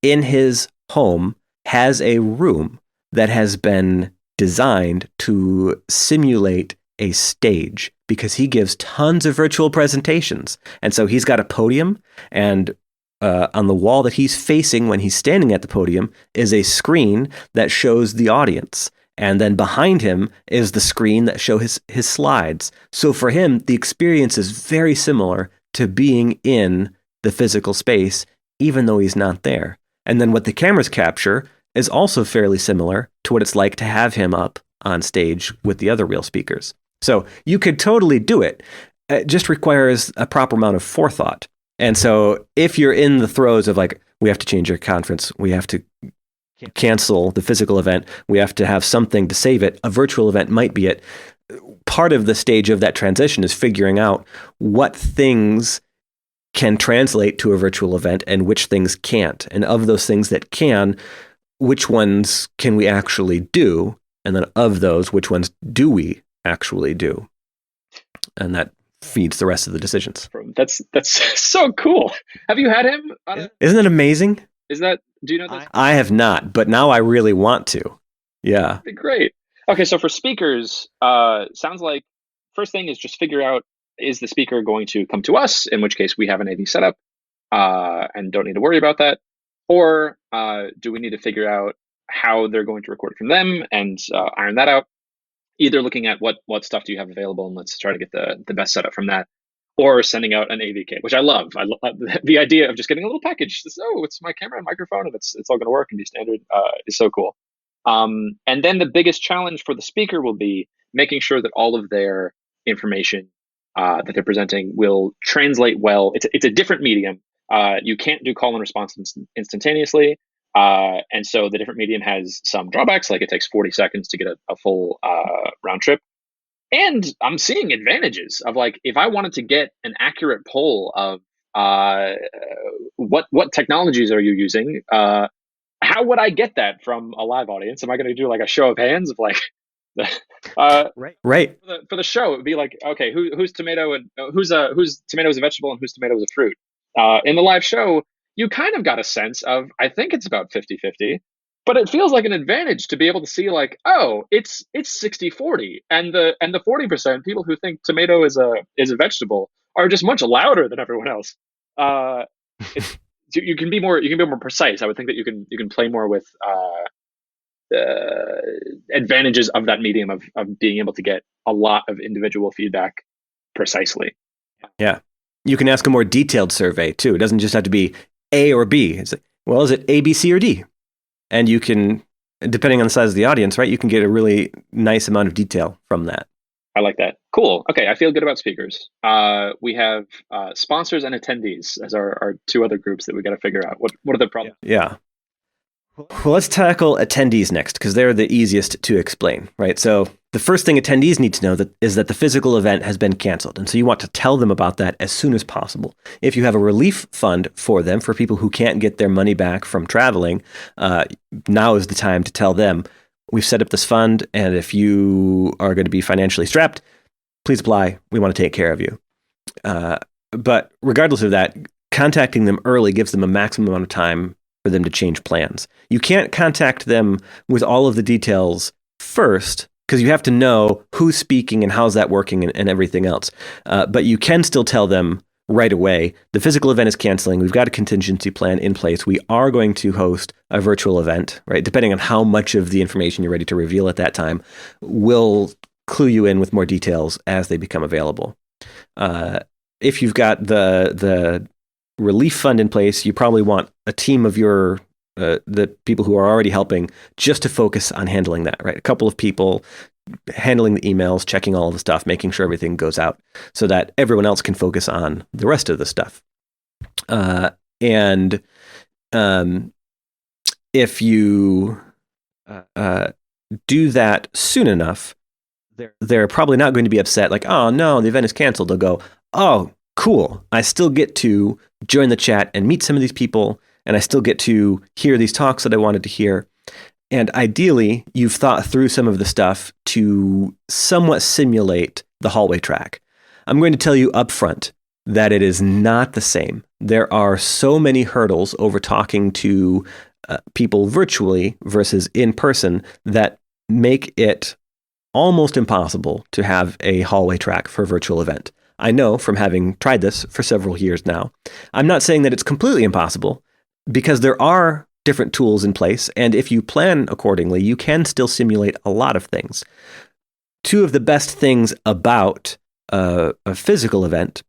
in his home has a room that has been designed to simulate a stage because he gives tons of virtual presentations. And so he's got a podium, and on the wall that he's facing when he's standing at the podium is a screen that shows the audience. And then behind him is the screen that shows his slides. So for him, the experience is very similar to being in the physical space, even though he's not there. And then what the cameras capture is also fairly similar to what it's like to have him up on stage with the other real speakers. So you could totally do it. It just requires a proper amount of forethought. And so if you're in the throes of like, we have to change your conference, we have to cancel the physical event, we have to have something to save it, a virtual event might be it. Part of the stage of that transition is figuring out what things can translate to a virtual event and which things can't. And of those things that can, which ones can we actually do? And then of those, which ones do we actually do? And that feeds the rest of the decisions. That's so cool. Have you had him on Isn't it amazing? Do you know this? I have not, but now I really want to. Yeah. Great. Okay, so for speakers, sounds like first thing is just figure out, is the speaker going to come to us, in which case we have an AV setup and don't need to worry about that? Or do we need to figure out how they're going to record from them and iron that out? Either looking at what stuff do you have available and let's try to get the best setup from that, or sending out an AV kit, which I love. I love the idea of just getting a little package. It's my camera and microphone, and it's all going to work and be standard. Is so cool. And then the biggest challenge for the speaker will be making sure that all of their information that they're presenting will translate well. It's a different medium. You can't do call and response instantaneously. And so the different medium has some drawbacks, like it takes 40 seconds to get a full round trip. And I'm seeing advantages of, like, if I wanted to get an accurate poll of what technologies are you using, how would I get that from a live audience? Am I going to do like a show of hands of like, right. For the show, it would be like, okay, whose tomato and whose tomato is a vegetable and whose tomato is a fruit. In the live show, you kind of got a sense of, I think it's about 50-50, but it feels like an advantage to be able to see like, oh, it's 60-40, and the 40% people who think tomato is a vegetable are just much louder than everyone else. You can be more precise. I would think that you can play more with advantages of that medium of being able to get a lot of individual feedback precisely. Yeah. You can ask a more detailed survey too. It doesn't just have to be A or B. It's like, well, is it A, B, C, or D? And you can, depending on the size of the audience, right, you can get a really nice amount of detail from that. I like that. Cool. Okay, I feel good about speakers. We have sponsors and attendees as our two other groups that we got to figure out. What are the problems? Yeah. Well, let's tackle attendees next, because they're the easiest to explain, right? So the first thing attendees need to know is that the physical event has been canceled. And so you want to tell them about that as soon as possible. If you have a relief fund for them, for people who can't get their money back from traveling, now is the time to tell them, we've set up this fund, and if you are going to be financially strapped, please apply. We want to take care of you. But regardless of that, contacting them early gives them a maximum amount of time for them to change plans. You can't contact them with all of the details first, because you have to know who's speaking and how's that working and everything else. But you can still tell them right away, the physical event is canceling. We've got a contingency plan in place. We are going to host a virtual event, right? Depending on how much of the information you're ready to reveal at that time, we'll clue you in with more details as they become available. If you've got the relief fund in place, you probably want a team of the people who are already helping just to focus on handling that, right? A couple of people handling the emails, checking all of the stuff, making sure everything goes out so that everyone else can focus on the rest of the stuff. And if you do that soon enough, they're probably not going to be upset like, oh no, the event is canceled. They'll go, oh, cool. I still get to join the chat and meet some of these people, and I still get to hear these talks that I wanted to hear. And ideally, you've thought through some of the stuff to somewhat simulate the hallway track. I'm going to tell you up front that it is not the same. There are so many hurdles over talking to people virtually versus in person that make it almost impossible to have a hallway track for a virtual event. I know from having tried this for several years now. I'm not saying that it's completely impossible, because there are different tools in place, and if you plan accordingly, you can still simulate a lot of things. Two of the best things about a physical event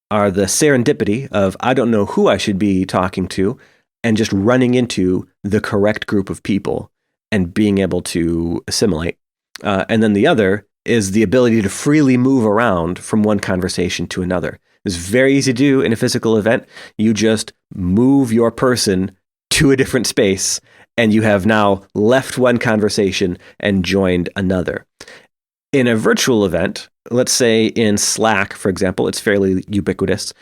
are the serendipity of, I don't know who I should be talking to, and just running into the correct group of people and being able to assimilate. And then the other is the ability to freely move around from one conversation to another. It's very easy to do in a physical event. You just move your person to a different space, and you have now left one conversation and joined another. In a virtual event, let's say in Slack, for example, it's fairly ubiquitous.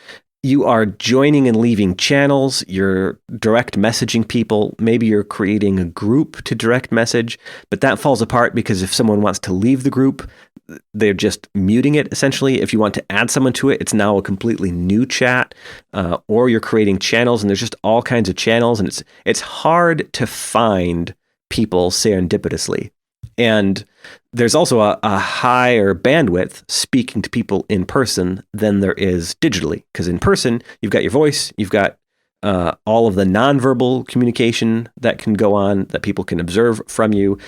You are joining and leaving channels, you're direct messaging people, maybe you're creating a group to direct message, but that falls apart because if someone wants to leave the group, they're just muting it, essentially. If you want to add someone to it, it's now a completely new chat, or you're creating channels, and there's just all kinds of channels, and it's hard to find people serendipitously. And there's also a higher bandwidth speaking to people in person than there is digitally. Because in person, you've got your voice, you've got all of the nonverbal communication that can go on, that people can observe from you.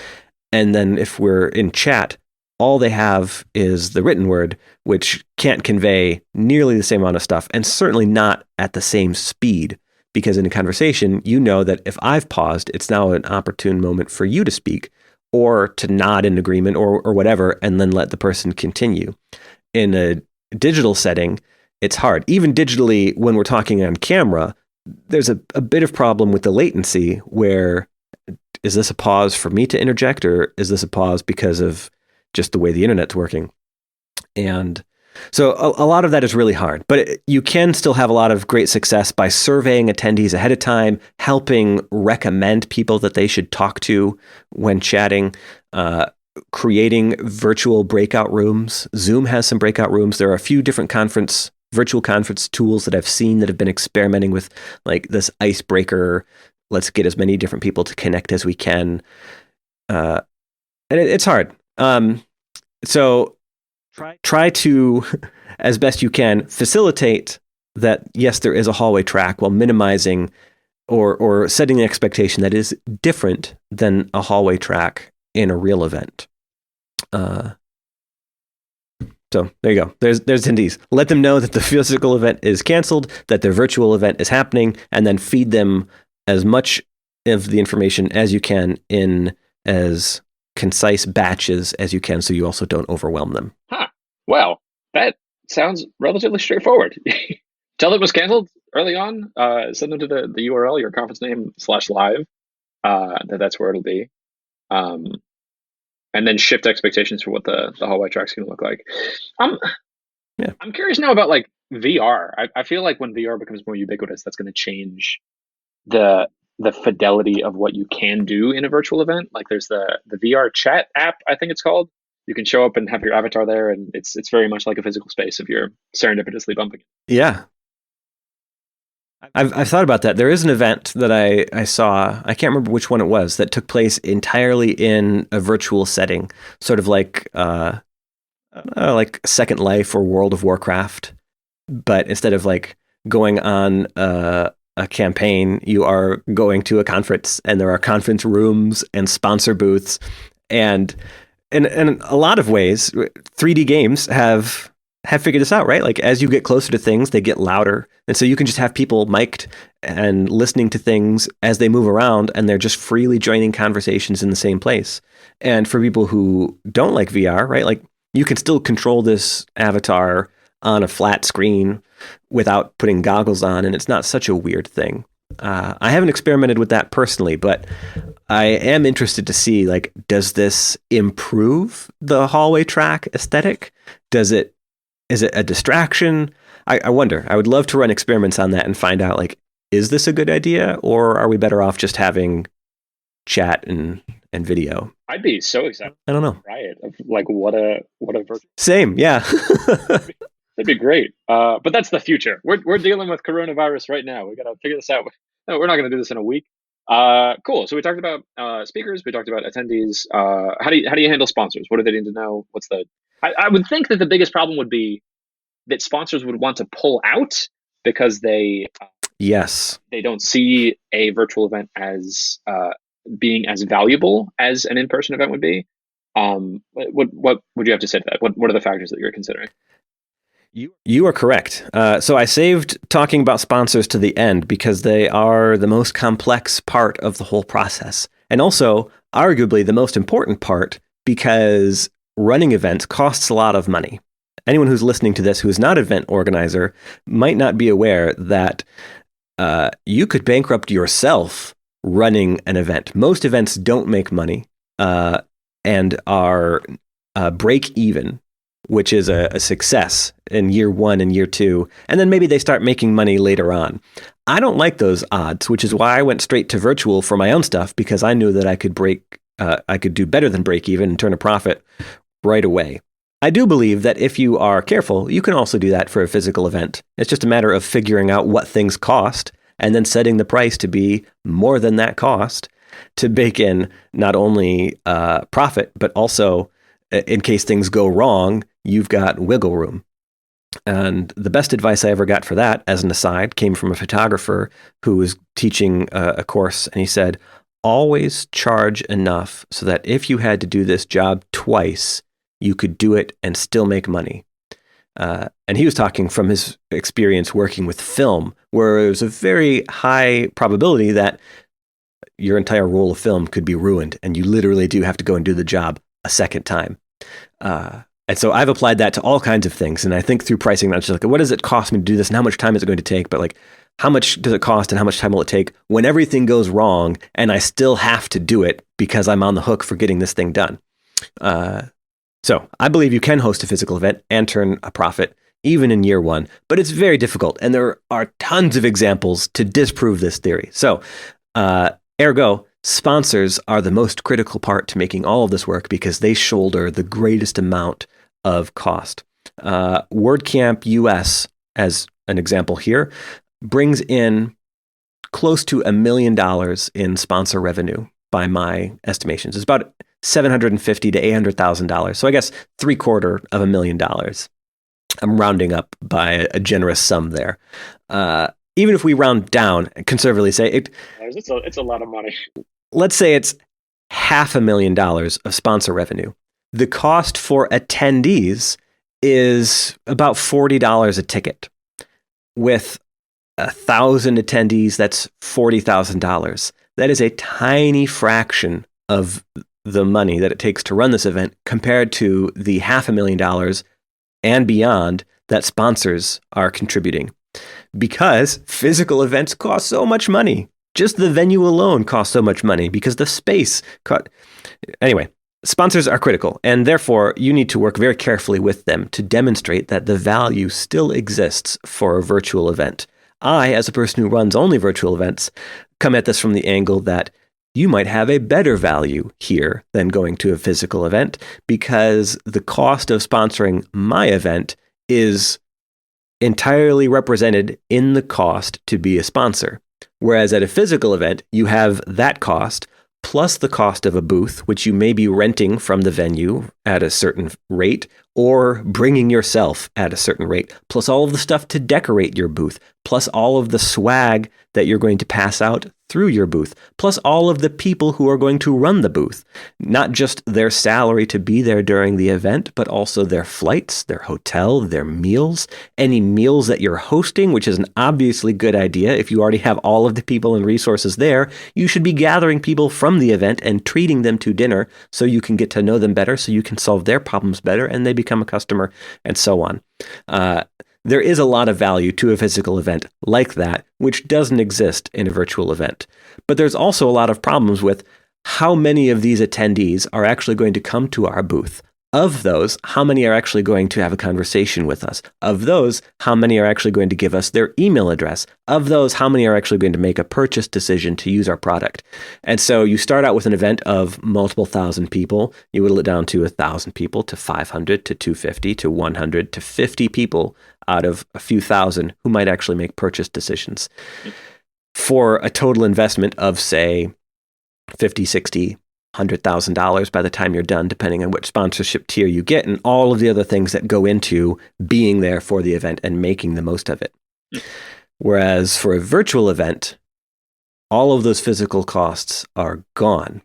And then if we're in chat, all they have is the written word, which can't convey nearly the same amount of stuff, and certainly not at the same speed. Because in a conversation, you know that if I've paused, it's now an opportune moment for you to speak, or to nod in agreement or whatever, and then let the person continue. In a digital setting, it's hard. Even digitally, when we're talking on camera, there's a bit of problem with the latency where, is this a pause for me to interject, or is this a pause because of just the way the internet's working? And so a lot of that is really hard, but you can still have a lot of great success by surveying attendees ahead of time, helping recommend people that they should talk to when chatting, creating virtual breakout rooms. Zoom has some breakout rooms. There are a few different virtual conference tools that I've seen that have been experimenting with, like this icebreaker. Let's get as many different people to connect as we can. And it's hard. So try to, as best you can, facilitate that, yes, there is a hallway track, while minimizing or setting an expectation that is different than a hallway track in a real event. So there you go. There's attendees. Let them know that the physical event is canceled, that their virtual event is happening, and then feed them as much of the information as you can in as concise batches as you can, so you also don't overwhelm them. Huh. Well, that sounds relatively straightforward. Tell them it was canceled early on. Send them to the URL, your conference name /live. That's where it'll be. And then shift expectations for what the hallway track's going to look like. I'm curious now about like VR. I feel like when VR becomes more ubiquitous, that's going to change the fidelity of what you can do in a virtual event. Like there's the VR chat app, I think it's called. You can show up and have your avatar there, and it's very much like a physical space if you're serendipitously bumping it. Yeah. I've thought about that. There is an event that I saw, I can't remember which one it was, that took place entirely in a virtual setting, sort of like Second Life or World of Warcraft. But instead of like going on a campaign, you are going to a conference, and there are conference rooms and sponsor booths, and in a lot of ways, 3D games have figured this out, right? Like as you get closer to things, they get louder, and so you can just have people mic'd and listening to things as they move around, and they're just freely joining conversations in the same place. And for people who don't like VR, right, like you can still control this avatar on a flat screen without putting goggles on, and it's not such a weird thing. I haven't experimented with that personally, but I am interested to see, like, does this improve the hallway track aesthetic? Is it a distraction? I wonder. I would love to run experiments on that and find out, like, is this a good idea, or are we better off just having chat and video? I'd be so excited. I don't know. Riot of like what a virtual. Same, yeah. That'd be great. But that's the future. We're dealing with coronavirus right now. We got to figure this out. No, we're not going to do this in a week. Cool. So we talked about speakers. We talked about attendees. How do you handle sponsors? What do they need to know? I would think that the biggest problem would be that sponsors would want to pull out because they don't see a virtual event as being as valuable as an in-person event would be. What would you have to say to that? What are the factors that you're considering? You are correct. So I saved talking about sponsors to the end because they are the most complex part of the whole process. And also, arguably, the most important part because running events costs a lot of money. Anyone who's listening to this who is not an event organizer might not be aware that you could bankrupt yourself running an event. Most events don't make money and are break even, which is a success in year 1 and year 2. And then maybe they start making money later on. I don't like those odds, which is why I went straight to virtual for my own stuff, because I knew that I could do better than break even and turn a profit right away. I do believe that if you are careful, you can also do that for a physical event. It's just a matter of figuring out what things cost and then setting the price to be more than that cost to bake in not only profit, but also in case things go wrong, you've got wiggle room. And the best advice I ever got for that, as an aside, came from a photographer who was teaching a course. And he said, always charge enough so that if you had to do this job twice, you could do it and still make money. And he was talking from his experience working with film, where there's a very high probability that your entire roll of film could be ruined. And you literally do have to go and do the job a second time. And so I've applied that to all kinds of things. And I think through pricing, not just like, what does it cost me to do this and how much time is it going to take? But like, how much does it cost and how much time will it take when everything goes wrong and I still have to do it because I'm on the hook for getting this thing done? So I believe you can host a physical event and turn a profit even in year 1, but it's very difficult. And there are tons of examples to disprove this theory. So ergo, sponsors are the most critical part to making all of this work because they shoulder the greatest amount of cost. WordCamp US, as an example here, brings in close to $1 million in sponsor revenue by my estimations. It's about $750,000 to $800,000. So I guess $750,000. I'm rounding up by a generous sum there. Even if we round down, conservatively say it's a lot of money. Let's say it's $500,000 of sponsor revenue. The cost for attendees is about $40 a ticket. With 1,000 attendees, that's $40,000. That is a tiny fraction of the money that it takes to run this event compared to the $500,000 and beyond that sponsors are contributing. Because physical events cost so much money. Just the venue alone costs so much money because the space Anyway, sponsors are critical, and therefore you need to work very carefully with them to demonstrate that the value still exists for a virtual event. I, as a person who runs only virtual events, come at this from the angle that you might have a better value here than going to a physical event because the cost of sponsoring my event is entirely represented in the cost to be a sponsor. Whereas at a physical event, you have that cost plus the cost of a booth, which you may be renting from the venue at a certain rate or bringing yourself at a certain rate, plus all of the stuff to decorate your booth, plus all of the swag that you're going to pass out through your booth, plus all of the people who are going to run the booth, not just their salary to be there during the event, but also their flights, their hotel, their meals, any meals that you're hosting, which is an obviously good idea. If you already have all of the people and resources there, you should be gathering people from the event and treating them to dinner so you can get to know them better, so you can solve their problems better, and they become a customer, and so on. There is a lot of value to a physical event like that, which doesn't exist in a virtual event. But there's also a lot of problems with how many of these attendees are actually going to come to our booth. Of those, how many are actually going to have a conversation with us? Of those, how many are actually going to give us their email address? Of those, how many are actually going to make a purchase decision to use our product? And so you start out with an event of multiple thousand people. You whittle it down to 1,000 people, to 500, to 250, to 100, to 50 people out of a few thousand who might actually make purchase decisions for a total investment of, say, 50, 60, $100,000 by the time you're done, depending on which sponsorship tier you get and all of the other things that go into being there for the event and making the most of it. Whereas for a virtual event, all of those physical costs are gone.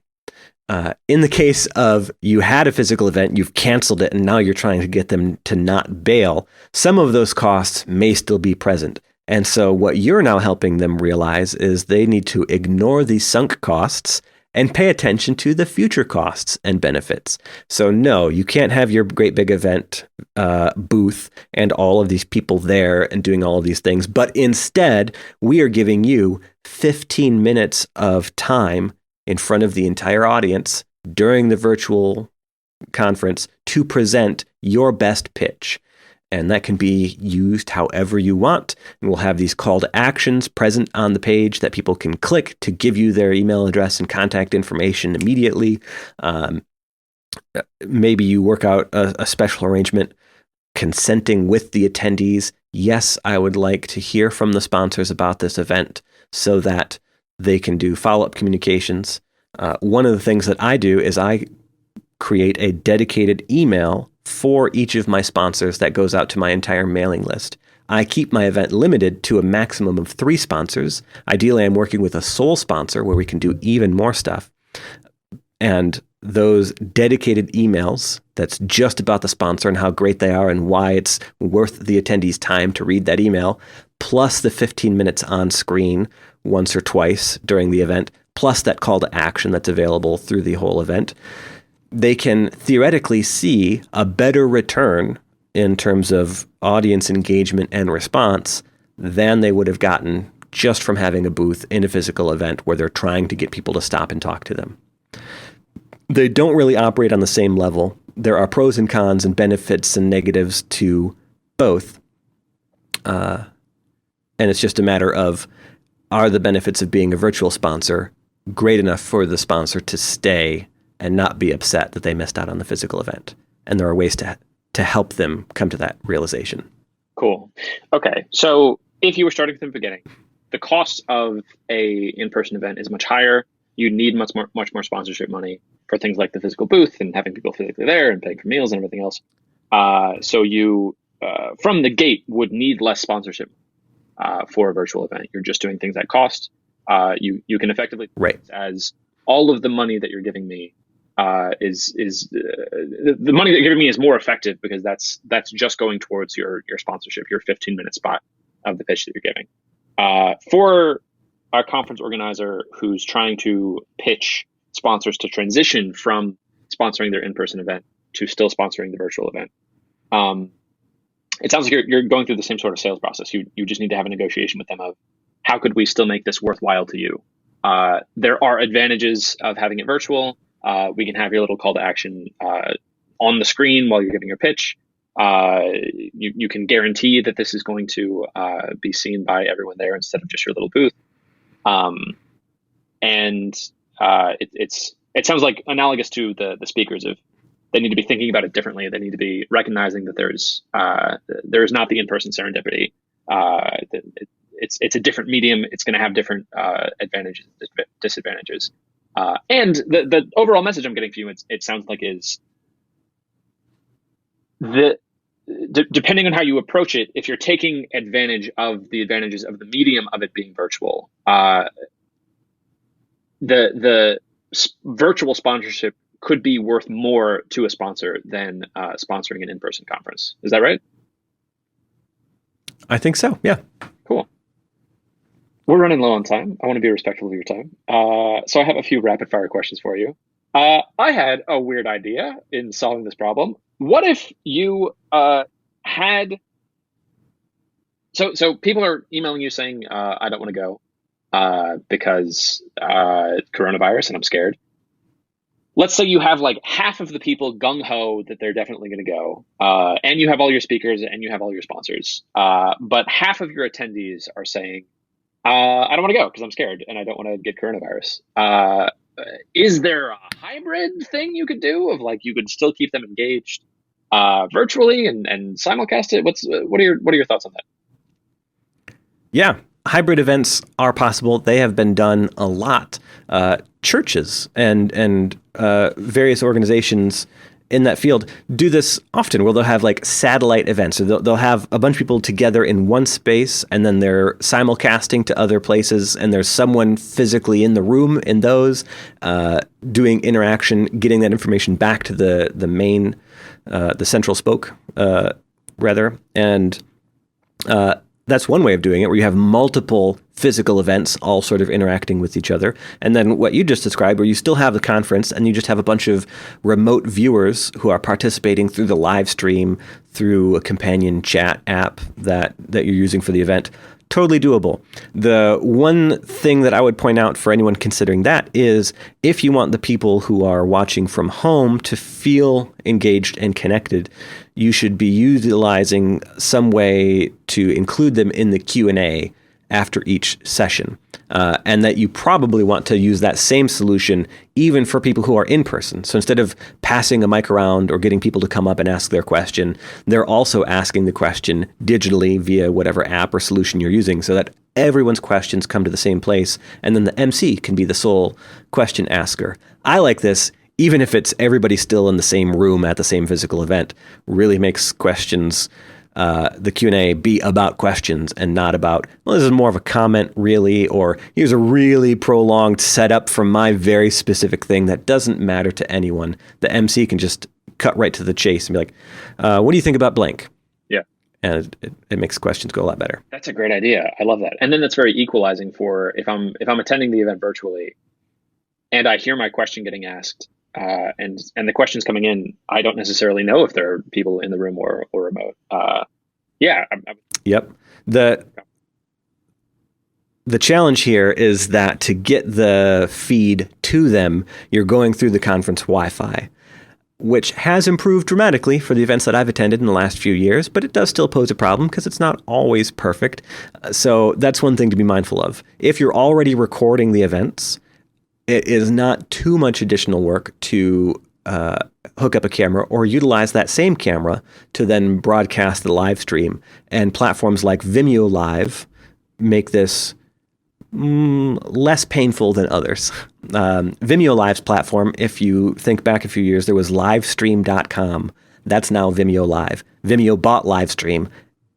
In the case of you had a physical event, you've canceled it, and now you're trying to get them to not bail, some of those costs may still be present. And so what you're now helping them realize is they need to ignore the sunk costs and pay attention to the future costs and benefits. So no, you can't have your great big event booth and all of these people there and doing all of these things. But instead, we are giving you 15 minutes of time in front of the entire audience during the virtual conference to present your best pitch. And that can be used however you want. And we'll have these call to actions present on the page that people can click to give you their email address and contact information immediately. Maybe you work out a special arrangement consenting with the attendees. Yes, I would like to hear from the sponsors about this event so that they can do follow-up communications. One of the things that I do is I create a dedicated email for each of my sponsors that goes out to my entire mailing list. I keep my event limited to a maximum of 3 sponsors. Ideally, I'm working with a sole sponsor where we can do even more stuff. And those dedicated emails that's just about the sponsor and how great they are and why it's worth the attendees' time to read that email, plus the 15 minutes on screen once or twice during the event, plus that call to action that's available through the whole event, they can theoretically see a better return in terms of audience engagement and response than they would have gotten just from having a booth in a physical event where they're trying to get people to stop and talk to them. They don't really operate on the same level. There are pros and cons and benefits and negatives to both. And it's just a matter of, are the benefits of being a virtual sponsor great enough for the sponsor to stay and not be upset that they missed out on the physical event? And there are ways to help them come to that realization. Cool. Okay. So if you were starting from the beginning, the cost of a in-person event is much higher. You need much more sponsorship money for things like the physical booth and having people physically there and paying for meals and everything else. So you, from the gate, would need less sponsorship for a virtual event. You're just doing things at cost. You can effectively, right, as all of the money that you're giving me the money that you're giving me is more effective because that's just going towards your sponsorship, your 15-minute spot of the pitch that you're giving. For a conference organizer who's trying to pitch sponsors to transition from sponsoring their in-person event to still sponsoring the virtual event, it sounds like you're going through the same sort of sales process. You just need to have a negotiation with them of how could we still make this worthwhile to you. There are advantages of having it virtual. We can have your little call to action on the screen while you're giving your pitch. You can guarantee that this is going to be seen by everyone there instead of just your little booth. It sounds like analogous to the speakers of they need to be thinking about it differently. They need to be recognizing that there is not the in-person serendipity. It's a different medium. It's going to have different advantages, disadvantages. And the overall message I'm getting from you, it sounds like is depending on how you approach it, if you're taking advantage of the advantages of the medium of it being virtual, the virtual sponsorship could be worth more to a sponsor than sponsoring an in-person conference. Is that right? I think so. Yeah. Cool. We're running low on time. I want to be respectful of your time. So I have a few rapid fire questions for you. I had a weird idea in solving this problem. What if you had... So people are emailing you saying, I don't want to go because coronavirus and I'm scared. Let's say you have like half of the people gung-ho that they're definitely going to go, and you have all your speakers and you have all your sponsors, but half of your attendees are saying, I don't want to go because I'm scared and I don't want to get coronavirus. Is there a hybrid thing you could do of like you could still keep them engaged virtually and simulcast it? What are your thoughts on that? Yeah, hybrid events are possible. They have been done a lot. Churches and various organizations in that field do this often, where they'll have like satellite events. So they'll have a bunch of people together in one space, and then they're simulcasting to other places, and there's someone physically in the room in those, doing interaction, getting that information back to the main, the central spoke, rather. And that's one way of doing it, where you have multiple physical events all sort of interacting with each other. And then what you just described, where you still have the conference and you just have a bunch of remote viewers who are participating through the live stream, through a companion chat app that you're using for the event. Totally doable. The one thing that I would point out for anyone considering that is, if you want the people who are watching from home to feel engaged and connected, you should be utilizing some way to include them in the Q&A after each session. And that you probably want to use that same solution even for people who are in person. So instead of passing a mic around or getting people to come up and ask their question, they're also asking the question digitally via whatever app or solution you're using, so that everyone's questions come to the same place, and then the MC can be the sole question asker. I like this, even if it's everybody still in the same room at the same physical event. Really makes questions, the Q&A, be about questions and not about, well, this is more of a comment really, or here's a really prolonged setup from my very specific thing that doesn't matter to anyone. The MC can just cut right to the chase and be like, what do you think about blank? Yeah. And it makes questions go a lot better. That's a great idea. I love that. And then that's very equalizing for if I'm attending the event virtually and I hear my question getting asked, and the questions coming in, I don't necessarily know if there are people in the room or remote. Yep. The challenge here is that to get the feed to them, you're going through the conference Wi-Fi, which has improved dramatically for the events that I've attended in the last few years, but it does still pose a problem because it's not always perfect. So that's one thing to be mindful of. If you're already recording the events, it is not too much additional work to hook up a camera or utilize that same camera to then broadcast the live stream. And platforms like Vimeo Live make this less painful than others. Vimeo Live's platform, if you think back a few years, there was livestream.com. That's now Vimeo Live. Vimeo bought Livestream,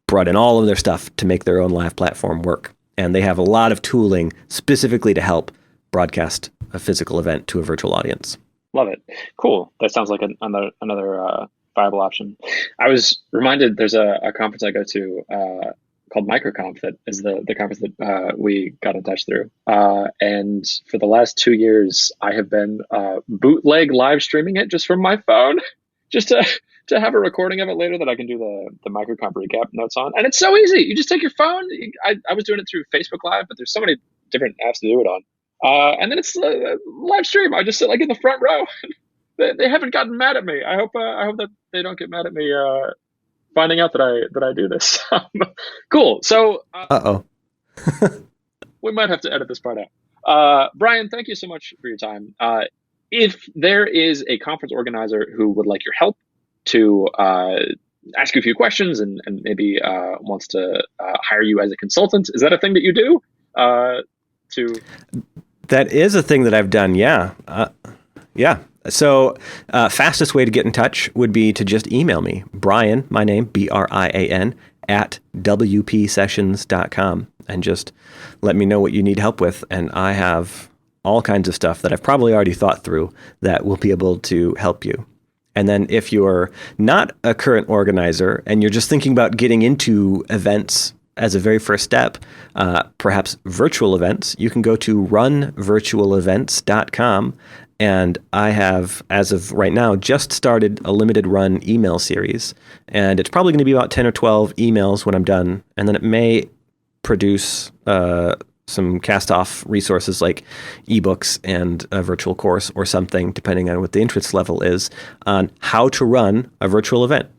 brought in all of their stuff to make their own live platform work. And they have a lot of tooling specifically to help broadcast a physical event to a virtual audience. Love it. Cool. That sounds like another viable option. I was reminded there's a conference I go to called MicroConf that is the conference that we got in touch through. And for the last 2 years, I have been bootleg live streaming it just from my phone, just to have a recording of it later that I can do the MicroConf recap notes on. And it's so easy. You just take your phone. I was doing it through Facebook Live, but there's so many different apps to do it on. And then it's live stream. I just sit like in the front row. They haven't gotten mad at me. I hope that they don't get mad at me finding out that I do this. Cool. So we might have to edit this part out. Brian, thank you so much for your time. If there is a conference organizer who would like your help to ask you a few questions and maybe wants to hire you as a consultant, is that a thing that you do? That is a thing that I've done, yeah. So fastest way to get in touch would be to just email me, Brian, my name, Brian, at wpsessions.com, and just let me know what you need help with. And I have all kinds of stuff that I've probably already thought through that will be able to help you. And then if you're not a current organizer and you're just thinking about getting into events as a very first step, perhaps virtual events, you can go to runvirtualevents.com. And I have, as of right now, just started a limited run email series. And it's probably going to be about 10 or 12 emails when I'm done. And then it may produce some cast-off resources like ebooks and a virtual course or something, depending on what the interest level is, on how to run a virtual event.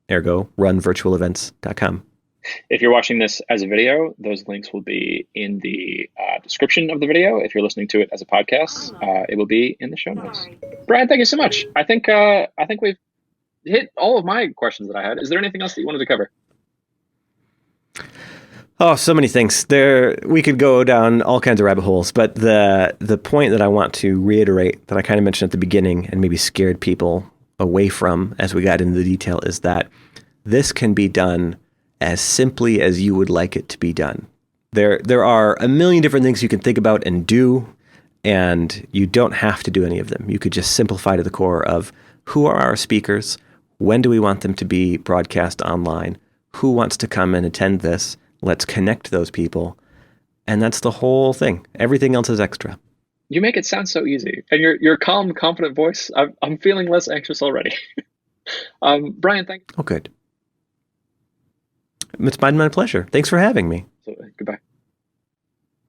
Ergo, runvirtualevents.com. If you're watching this as a video, those links will be in the description of the video. If you're listening to it as a podcast, it will be in the show notes. Brian, thank you so much. I think we've hit all of my questions that I had. Is there anything else that you wanted to cover? Oh, so many things. We could go down all kinds of rabbit holes, but the point that I want to reiterate that I kind of mentioned at the beginning and maybe scared people away from as we got into the detail is that this can be done as simply as you would like it to be done. There are a million different things you can think about and do, and you don't have to do any of them. You could just simplify to the core of who are our speakers, when do we want them to be broadcast online, who wants to come and attend this, let's connect those people, and that's the whole thing. Everything else is extra. You make it sound so easy, and your calm, confident voice. I'm feeling less anxious already. Brian, thank you. Oh, good. It's been my pleasure. Thanks for having me. So, goodbye.